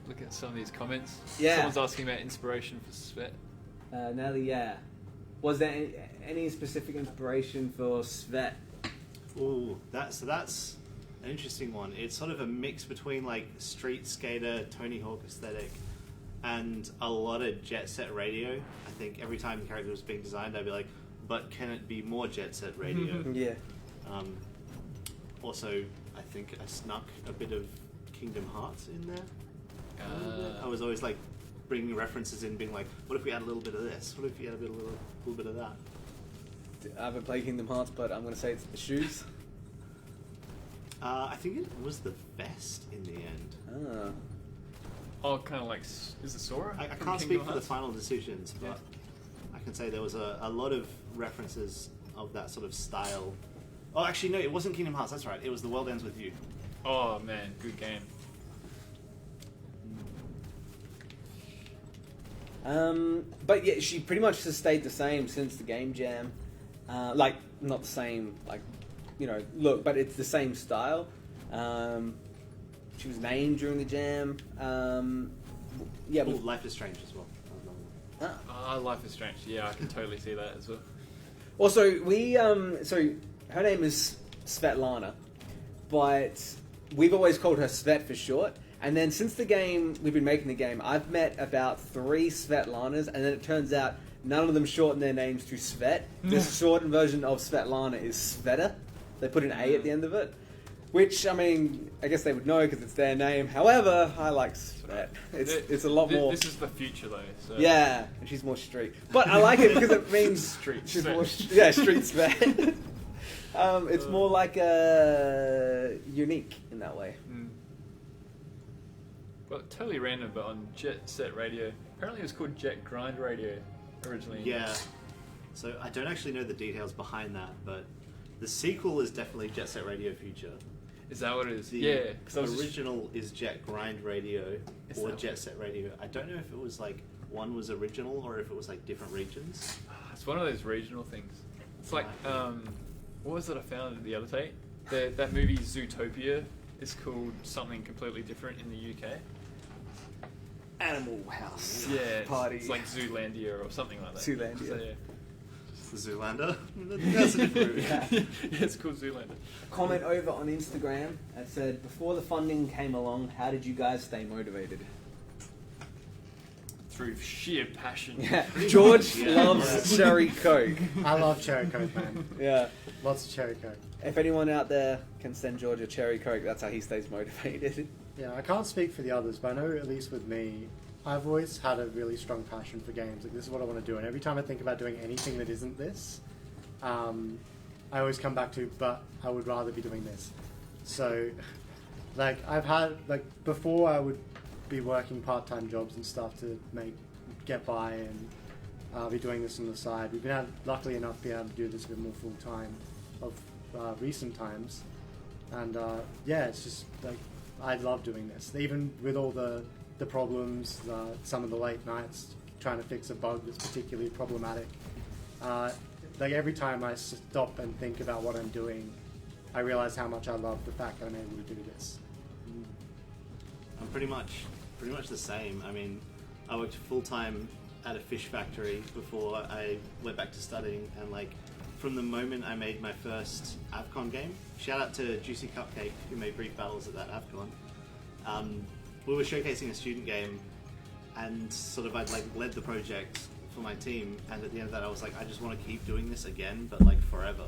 Speaker 3: Look at some of these comments.
Speaker 1: Yeah.
Speaker 3: Someone's asking about inspiration for Svet.
Speaker 1: Nelly, yeah. Was there any specific inspiration for Svet?
Speaker 2: Ooh, that's an interesting one. It's sort of a mix between like Street Skater, Tony Hawk aesthetic, and a lot of Jet Set Radio. I think every time the character was being designed, I'd be like, but can it be more Jet Set Radio?
Speaker 1: Yeah.
Speaker 2: Also, I think I snuck a bit of Kingdom Hearts in there. I was always like bringing references in, being like, what if we add a little bit of this? What if we add a little bit of that?
Speaker 1: I haven't played Kingdom Hearts, but I'm going to say it's the shoes.
Speaker 2: I think it was the vest in the end.
Speaker 1: Ah.
Speaker 3: Oh, kind of like, is it Sora?
Speaker 2: I
Speaker 3: from
Speaker 2: can't
Speaker 3: Kingdom
Speaker 2: speak for the
Speaker 3: Hearts?
Speaker 2: final decisions, but I can say there was a lot of references of that sort of style. Oh, actually, no, it wasn't Kingdom Hearts, that's right. It was The World Ends With You.
Speaker 3: Oh man, good game.
Speaker 1: But yeah, she pretty much has stayed the same since the Game Jam. Like, not the same, like, you know, look, but it's the same style. She was named during the Jam. Yeah,
Speaker 2: Oh,
Speaker 1: but,
Speaker 2: Life is Strange as well.
Speaker 3: Life is Strange. Yeah, I can totally see that as well.
Speaker 1: Also, so her name is Svetlana, but we've always called her Svet for short. And then since we've been making the game, I've met about 3 Svetlanas, and then it turns out none of them shorten their names to Svet. The shortened version of Svetlana is Sveta. They put an A at the end of it. Which, I mean, I guess they would know because it's their name. However, I like Svet. It's a lot more...
Speaker 3: This is the future, though. So.
Speaker 1: Yeah, and she's more street. But I like it because it means...
Speaker 3: Street
Speaker 1: she's
Speaker 3: Svet.
Speaker 1: more... Yeah, street Svet. It's more like unique in that way.
Speaker 3: Well, totally random, but on Jet Set Radio, apparently it was called Jet Grind Radio originally.
Speaker 2: Yeah. So I don't actually know the details behind that, but the sequel is definitely Jet Set Radio Future.
Speaker 3: Is that what it is?
Speaker 2: The
Speaker 3: Yeah. 'Cause I was
Speaker 2: original is Jet Grind Radio
Speaker 3: Is
Speaker 2: or
Speaker 3: that
Speaker 2: Jet Set Radio. I don't know if it was like one was original or if it was like different regions.
Speaker 3: It's one of those regional things. It's like, what was it I found the other day? That movie Zootopia is called something completely different in the UK.
Speaker 1: Animal House.
Speaker 3: Yeah,
Speaker 1: Party.
Speaker 3: it's like Zoolandia or something like that.
Speaker 1: Zoolandia.
Speaker 3: So, yeah.
Speaker 2: Zoolander? That's a different movie.
Speaker 1: Yeah.
Speaker 3: Yeah, it's called Zoolander.
Speaker 1: Comment over on Instagram that said, before the funding came along, how did you guys stay motivated?
Speaker 3: Through sheer passion.
Speaker 1: Yeah, George
Speaker 2: Yeah.
Speaker 1: loves cherry Coke.
Speaker 4: I love cherry Coke, man.
Speaker 1: Yeah.
Speaker 4: Lots of cherry Coke.
Speaker 1: If anyone out there can send George a cherry Coke, that's how he stays motivated.
Speaker 4: Yeah, I can't speak for the others, but I know at least with me, I've always had a really strong passion for games. Like, this is what I want to do, and every time I think about doing anything that isn't this, I always come back to, but I would rather be doing this. So, like, I've had, like, before I would be working part-time jobs and stuff to get by, and be doing this on the side. We've been luckily enough to be able to do this a bit more full-time of recent times. And, yeah, it's just, like, I love doing this. Even with all the problems, some of the late nights trying to fix a bug that's particularly problematic. Like every time I stop and think about what I'm doing, I realize how much I love the fact that I'm able to do this.
Speaker 2: I'm pretty much the same. I mean, I worked full-time at a fish factory before I went back to studying, and like from the moment I made my first AvCon game, shout out to Juicy Cupcake who made Brief Battles at that AvCon. We were showcasing a student game, and sort of I'd like led the project for my team, and at the end of that I was like, I just want to keep doing this again, but like forever.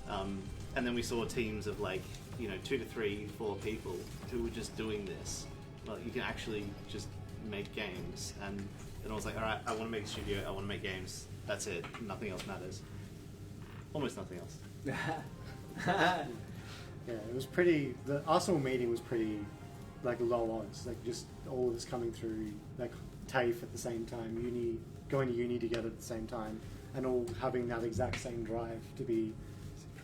Speaker 2: And then we saw teams of like, 2 to 3, 4 people who were just doing this. Like, you can actually just make games, and then I was like, all right, I want to make a studio, I want to make games. That's it. Nothing else matters. Almost nothing else.
Speaker 4: Yeah, it was pretty. The Arsenal meeting was pretty, like, low odds. Like, just all of us coming through, like TAFE at the same time, going to uni together at the same time, and all having that exact same drive to be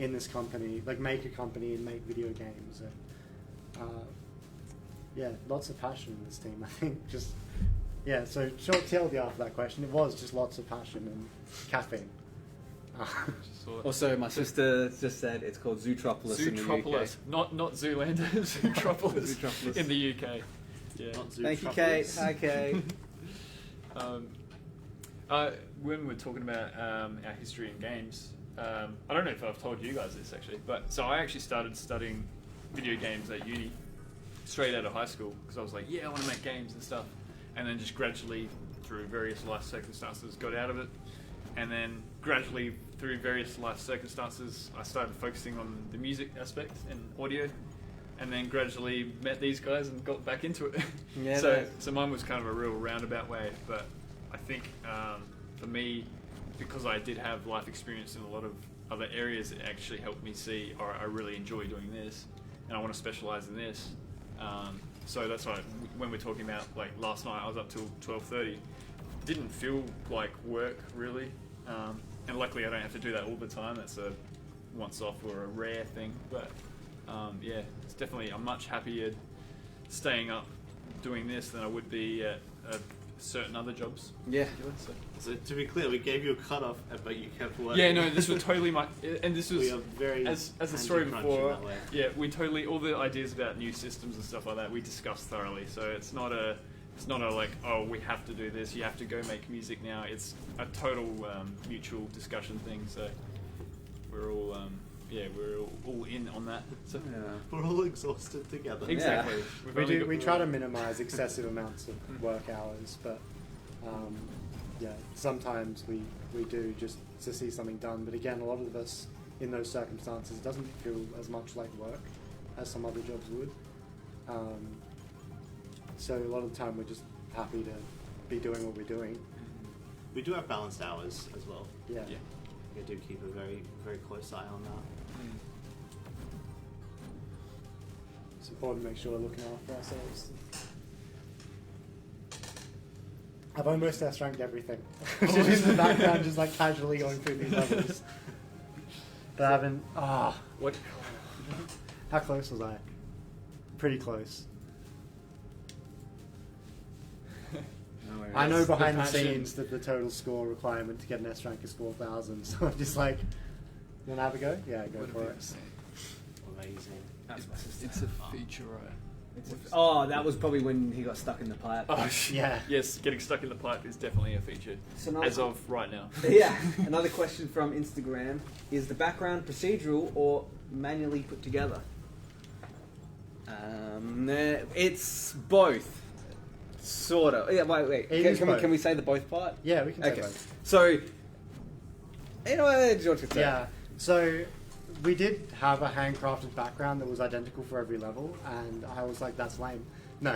Speaker 4: in this company, like make a company and make video games. And, yeah, lots of passion in this team. I think just So short TLDR for that question. It was just lots of passion and caffeine.
Speaker 1: Also, my sister just said it's called Zootropolis in the UK.
Speaker 3: Zootropolis, not Zoolander, Zootropolis
Speaker 1: Zootropolis.
Speaker 3: in the UK. Yeah.
Speaker 2: Not
Speaker 1: Thank you, Kate. Hi, Kate.
Speaker 3: When we're talking about our history in games, I don't know if I've told you guys this actually, but so I actually started studying video games at uni straight out of high school because I was like, yeah, I want to make games and stuff, and then just gradually through various life circumstances got out of it, and then gradually through various life circumstances I started focusing on the music aspect and audio, and then gradually met these guys and got back into it.
Speaker 1: Yeah,
Speaker 3: so mine was kind of a real roundabout way, but I think for me, because I did have life experience in a lot of other areas, it actually helped me see, all right, I really enjoy doing this, and I want to specialize in this. So that's why when we're talking about, like, last night I was up till 12:30, didn't feel like work really, and luckily I don't have to do that all the time. That's a once off or a rare thing, but yeah, it's definitely, I'm much happier staying up doing this than I would be at certain other jobs.
Speaker 1: Yeah.
Speaker 2: So to be clear, we gave you a cutoff, but you kept working.
Speaker 3: Yeah, no, this was totally my, and this was
Speaker 2: We are very
Speaker 3: as a story
Speaker 2: handy-crunchy
Speaker 3: before.
Speaker 2: that way.
Speaker 3: Yeah, we totally, all the ideas about new systems and stuff like that we discussed thoroughly. So it's not a like, oh, we have to do this. You have to go make music now. It's a total mutual discussion thing. So we're all we're all in on that. So
Speaker 2: We're all exhausted together.
Speaker 3: exactly.
Speaker 1: Yeah.
Speaker 3: We've only got-
Speaker 4: We try to minimise excessive amounts of work hours, but yeah, sometimes we do just to see something done. But again, a lot of us in those circumstances, it doesn't feel as much like work as some other jobs would. So a lot of the time we're just happy to be doing what we're doing.
Speaker 2: We do have balanced hours as well.
Speaker 4: Yeah.
Speaker 3: Yeah.
Speaker 2: We do keep a very, very close eye on that.
Speaker 4: It's important to make sure we're looking after ourselves. I've almost S-ranked everything. Just in the background, just like casually going through these levels. But I haven't.
Speaker 3: What?
Speaker 4: How close was I? Pretty close. I know
Speaker 3: That's the
Speaker 4: behind the
Speaker 3: passion.
Speaker 4: scenes that the total score requirement to get an S rank is 4,000. So I'm just like, you want to have a go? Yeah, go for it.
Speaker 2: Amazing.
Speaker 1: That's my sister.
Speaker 3: It's a feature, right?
Speaker 1: Oh, that was probably when he got stuck in the pipe.
Speaker 3: Oh,
Speaker 4: Yeah.
Speaker 3: Yes, getting stuck in the pipe is definitely a feature.
Speaker 1: So now-
Speaker 3: as of right now.
Speaker 1: Yeah. Another question from Instagram: is the background procedural or manually put together? It's both. Sort of. Yeah. Wait.
Speaker 4: It is both.
Speaker 1: Can we say the both part?
Speaker 4: Yeah, we can say
Speaker 1: Okay.
Speaker 4: both.
Speaker 1: So, you know what George could say.
Speaker 4: Yeah. So we did have a handcrafted background that was identical for every level, and I was like, that's lame. No.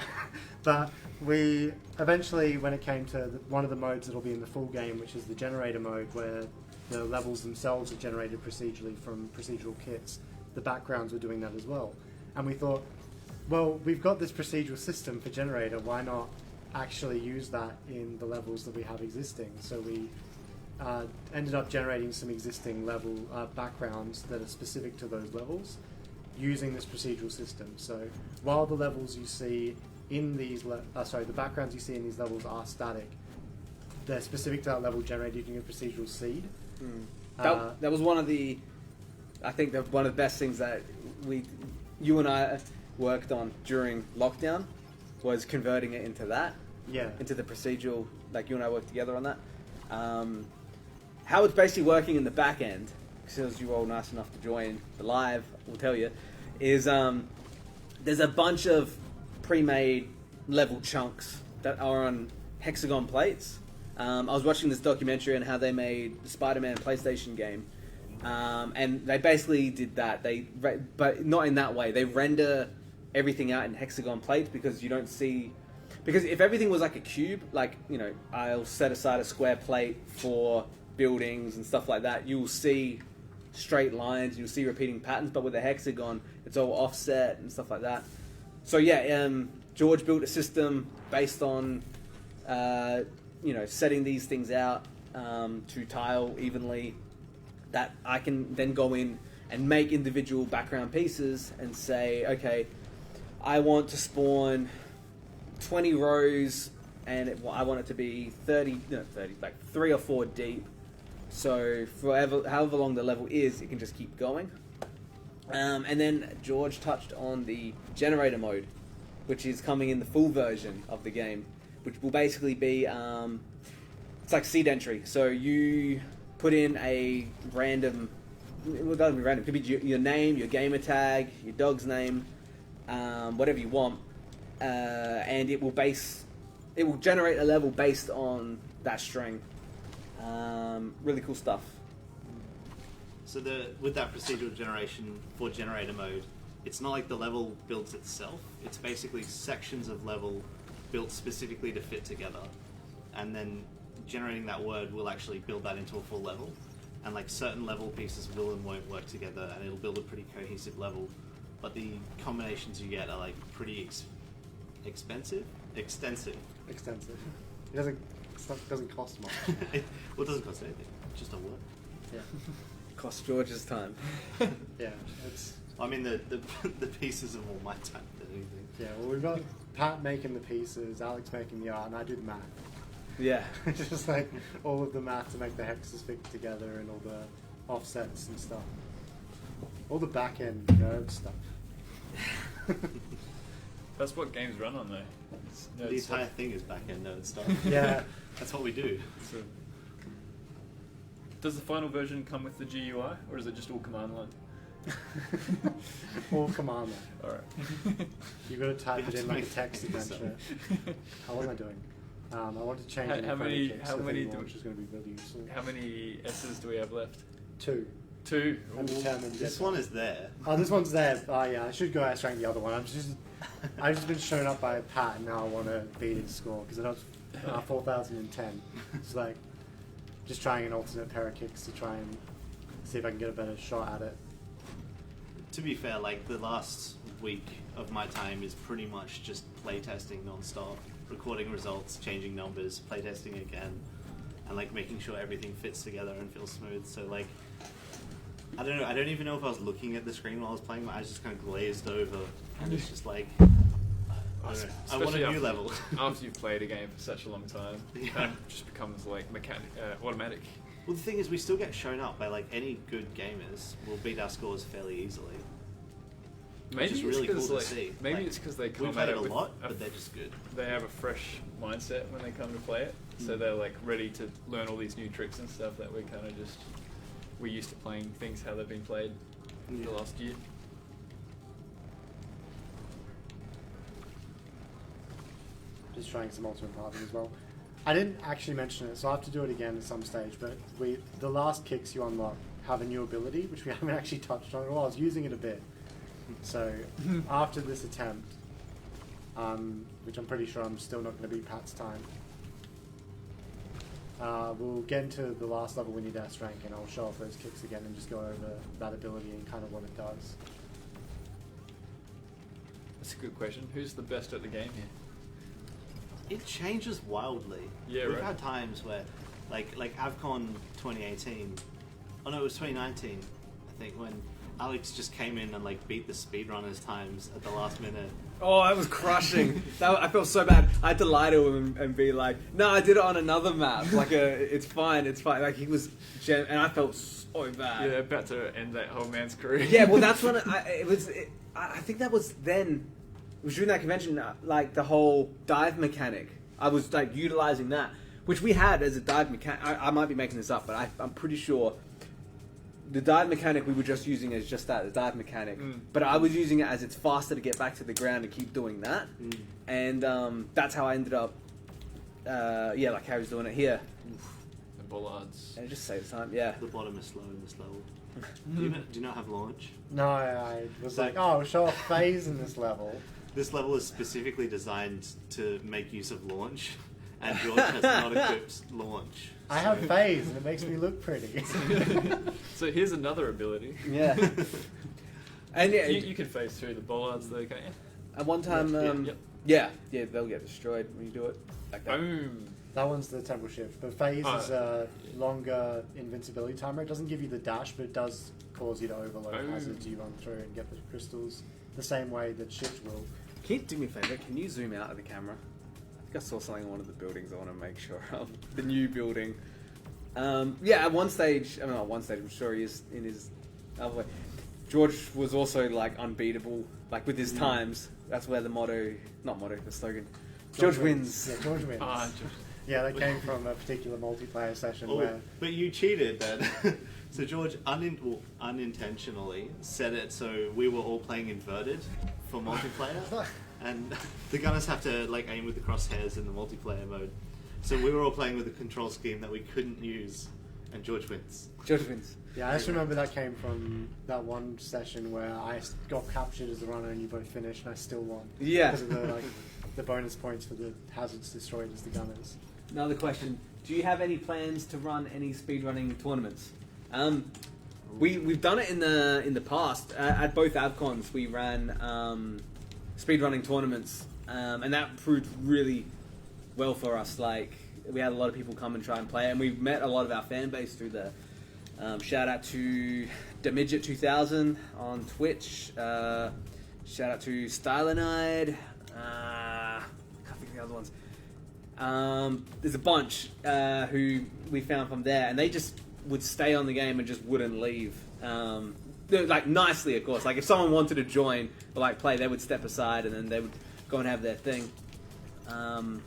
Speaker 4: But we eventually, when it came to one of the modes that'll be in the full game, which is the generator mode, where the levels themselves are generated procedurally from procedural kits, the backgrounds were doing that as well. And we thought, well, we've got this procedural system for generator, why not actually use that in the levels that we have existing? So we ended up generating some existing level backgrounds that are specific to those levels using this procedural system. So while the levels you see in these, the backgrounds you see in these levels are static, they're specific to that level generated using a procedural seed.
Speaker 1: That was one of the, I think that one of the best things that you and I worked on during lockdown was converting it into that.
Speaker 4: Yeah.
Speaker 1: Into the procedural, like you and I worked together on that. How it's basically working in the back end, because you were all nice enough to join the live, we'll tell you, is there's a bunch of pre-made level chunks that are on hexagon plates. I was watching this documentary on how they made the Spider-Man PlayStation game, and they basically did that. But not in that way. They render everything out in hexagon plates because you don't see. Because if everything was like a cube, like, you know, I'll set aside a square plate for buildings and stuff like that, you'll see straight lines, you'll see repeating patterns, but with a hexagon, it's all offset and stuff like that. So yeah, George built a system based on, setting these things out to tile evenly, that I can then go in and make individual background pieces and say, okay, I want to spawn 20 rows and I want it to be 3 or 4 deep. So however long the level is, it can just keep going. And then George touched on the generator mode, which is coming in the full version of the game, which will basically be, it's like seed entry. So you put in a random, it doesn't be random, it could be your name, your gamer tag, your dog's name, whatever you want. And it will generate a level based on that string. Really cool stuff.
Speaker 2: So with that procedural generation for generator mode, it's not like the level builds itself. It's basically sections of level built specifically to fit together, and then generating that word will actually build that into a full level. And like certain level pieces will and won't work together, and it'll build a pretty cohesive level. But the combinations you get are like pretty extensive.
Speaker 4: Extensive. It doesn't cost much.
Speaker 2: Well, it doesn't cost anything. It's just a word.
Speaker 4: Yeah.
Speaker 1: Cost George's time.
Speaker 4: Yeah. It's
Speaker 2: I mean, the pieces are more my time than anything.
Speaker 4: yeah. Well, we've got Pat making the pieces, Alex making the art, and I do the math.
Speaker 1: Yeah.
Speaker 4: It's just like all of the math to make the hexes fit together and all the offsets and stuff. All the back end nerd stuff.
Speaker 3: That's what games run on, though. It's nerd
Speaker 2: The
Speaker 3: stuff.
Speaker 2: entire thing is back-end nerd stuff.
Speaker 4: Yeah.
Speaker 2: That's what we do.
Speaker 3: So, does the final version come with the GUI, or is it just all command line?
Speaker 4: All command line.
Speaker 3: Alright.
Speaker 4: You've got to type
Speaker 2: You
Speaker 4: it
Speaker 2: have
Speaker 4: in
Speaker 2: to
Speaker 4: like a
Speaker 2: make
Speaker 4: text
Speaker 2: it yourself.
Speaker 4: adventure. How was I doing? I want to change it.
Speaker 3: How many
Speaker 4: which is going to be really useful.
Speaker 3: How many S's do we have left?
Speaker 4: 2.
Speaker 3: 2.
Speaker 4: I'm determined.
Speaker 2: This one is there.
Speaker 4: Oh, this one's there. Oh, yeah. I should go outrank the other one. I've just been shown up by Pat, and now I want to beat his score because it was 4,010. It's like just trying an alternate pair of kicks to try and see if I can get a better shot at it.
Speaker 2: To be fair, like the last week of my time is pretty much just playtesting non-stop, recording results, changing numbers, playtesting again, and like making sure everything fits together and feels smooth. So like, I don't know. I don't even know if I was looking at the screen while I was playing. My eyes just kind of glazed over, and it's just like, I don't know. I want a new level.
Speaker 3: After you've played a game for such a long time,
Speaker 2: Yeah.
Speaker 3: it kind of just becomes like automatic.
Speaker 2: Well, the thing is, we still get shown up by like any good gamers will beat our scores fairly easily.
Speaker 3: Maybe
Speaker 2: Which is
Speaker 3: it's
Speaker 2: really cool
Speaker 3: 'cause,
Speaker 2: to
Speaker 3: like,
Speaker 2: see.
Speaker 3: Maybe
Speaker 2: Like,
Speaker 3: it's because they come
Speaker 2: we've
Speaker 3: at
Speaker 2: played
Speaker 3: it
Speaker 2: it
Speaker 3: with
Speaker 2: a lot,
Speaker 3: a-
Speaker 2: but they're just good.
Speaker 3: They have a fresh mindset when they come to play it, so
Speaker 2: Mm.
Speaker 3: they're like ready to learn all these new tricks and stuff that we're kind of just we're used to playing things how they've been played
Speaker 2: Yeah.
Speaker 3: the last year.
Speaker 4: Just trying some ultimate pathing as well. I didn't actually mention it, so I have to do it again at some stage. But the last kicks you unlock have a new ability, which we haven't actually touched on at all. I was using it a bit. So after this attempt, which I'm pretty sure I'm still not going to beat Pat's time, we'll get into the last level we need S rank, and I'll show off those kicks again and just go over that ability and kind of what it does.
Speaker 3: That's a good question. Who's the best at the game here?
Speaker 2: It changes wildly.
Speaker 3: Yeah,
Speaker 2: We've
Speaker 3: right.
Speaker 2: had times where, like AvCon 2018, oh no, it was 2019, I think, when Alex just came in and like beat the speedrunners times at the last minute.
Speaker 1: Oh, I was crushing. I felt so bad. I had to lie to him and be like, "No, I did it on another map. Like, it's fine, it's fine." Like he was, and I felt so bad.
Speaker 3: Yeah, about to end that whole man's career.
Speaker 1: Yeah, well, that's when I think that was then. It was during that convention, like the whole dive mechanic. I was like utilizing that, which we had as a dive mechanic. I might be making this up, but I'm pretty sure the dive mechanic we were just using as just that, the dive mechanic.
Speaker 3: Mm.
Speaker 1: But I was using it as it's faster to get back to the ground and keep doing that.
Speaker 2: Mm.
Speaker 1: And that's how I ended up, like Harry's doing it here.
Speaker 3: The bollards.
Speaker 1: And it just saves time, yeah.
Speaker 2: The bottom is slow in this level. Do you not have launch?
Speaker 4: No, I was
Speaker 2: So-
Speaker 4: like, oh, show off phase in this level.
Speaker 2: This level is specifically designed to make use of launch, and George has not equipped launch.
Speaker 4: I have phase, and it makes me look pretty.
Speaker 3: So here's another ability.
Speaker 1: Yeah. And yeah,
Speaker 3: You can phase through the bollards though, can't you?
Speaker 1: at one time,
Speaker 3: Yep.
Speaker 1: yeah, they'll get destroyed when you do it like that.
Speaker 3: Boom.
Speaker 4: That one's the temporal shift. But phase
Speaker 3: Oh,
Speaker 4: is a longer invincibility timer. It doesn't give you the dash, but it does cause you to overload
Speaker 3: Oh.
Speaker 4: as you run through and get the crystals the same way that shift will.
Speaker 1: Can you do me a favor? Can you zoom out of the camera? I think I saw something on one of the buildings. I want to make sure of the new building. At one stage, not one stage. I'm sure he is in his other way. George was also like unbeatable, like with his times. That's where the the slogan. George wins.
Speaker 4: Yeah, George wins.
Speaker 3: Ah, just-
Speaker 4: Yeah, that came from a particular multiplayer session
Speaker 2: Oh,
Speaker 4: where.
Speaker 2: but you cheated then. So George unintentionally set it so we were all playing inverted for multiplayer, and the gunners have to like aim with the crosshairs in the multiplayer mode. So we were all playing with a control scheme that we couldn't use And George wins.
Speaker 1: George wins.
Speaker 4: Yeah, I just remember that came from that one session where I got captured as the runner and you both finished, and I still won.
Speaker 1: Yeah.
Speaker 4: Because of the bonus points for the hazards destroyed as the gunners.
Speaker 1: Another question: do you have any plans to run any speedrunning tournaments? We've done it in the past at both Avcons. We ran speedrunning tournaments, and that proved really well for us. Like, we had a lot of people come and try and play, and we met a lot of our fan base through there. Shout out to Demidget2000 on Twitch. Shout out to Stylenide. I can't think of the other ones. There's a bunch who we found from there, and they just would stay on the game and just wouldn't leave. Like, nicely, of course. Like, if someone wanted to join or like play, they would step aside and then they would go and have their thing.
Speaker 3: I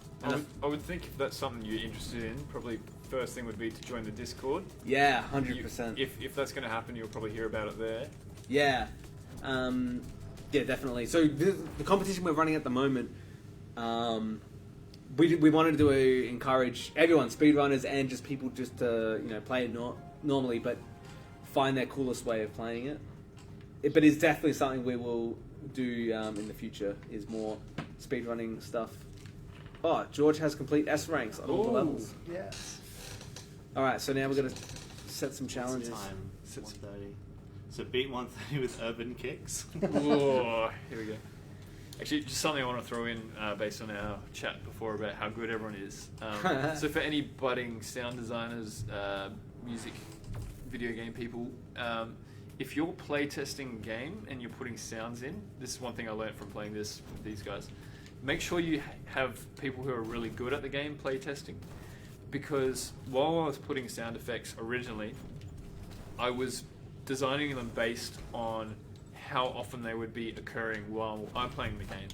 Speaker 3: would think if that's something you're interested in, probably first thing would be to join the Discord.
Speaker 1: Yeah, 100%.
Speaker 3: If that's going to happen, you'll probably hear about it there.
Speaker 1: Yeah. Yeah, definitely. So the competition we're running at the moment, we wanted to encourage everyone, speedrunners and just people just to play it normally, but find their coolest way of playing it. But it's definitely something we will do in the future, is more speedrunning stuff. Oh, George has complete S ranks on all the levels.
Speaker 4: Yes.
Speaker 1: Alright, so now we're going to set some challenges.
Speaker 2: Time 130. So beat 130 with urban kicks.
Speaker 3: Whoa, here we go. Actually, just something I want to throw in based on our chat before about how good everyone is. So for any budding sound designers, music, video game people, if you're playtesting a game and you're putting sounds in, this is one thing I learned from playing this with these guys. Make sure you have people who are really good at the game playtesting, because while I was putting sound effects originally, I was designing them based on how often they would be occurring while I'm playing the game.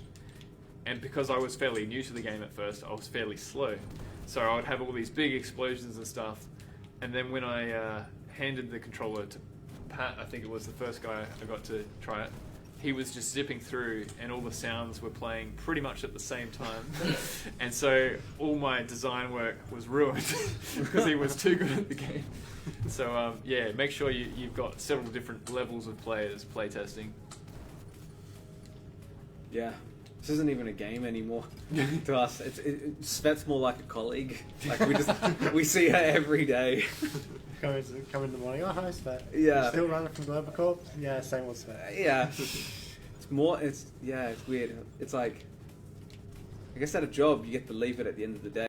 Speaker 3: And because I was fairly new to the game at first, I was fairly slow. So I would have all these big explosions and stuff, and then when I handed the controller to Pat, I think it was the first guy I got to try it, he was just zipping through and all the sounds were playing pretty much at the same time. And so all my design work was ruined because he was too good at the game. So yeah, make sure you've got several different levels of players playtesting.
Speaker 1: Yeah. This isn't even a game anymore to us. Svet's more like a colleague. Like, we see her every day.
Speaker 4: Come in the morning. Oh, hi, Svet.
Speaker 1: Yeah.
Speaker 4: Still running from Global Corp? Yeah, same old Svet.
Speaker 1: Yeah. It's weird. It's like, I guess at a job you get to leave it at the end of the day.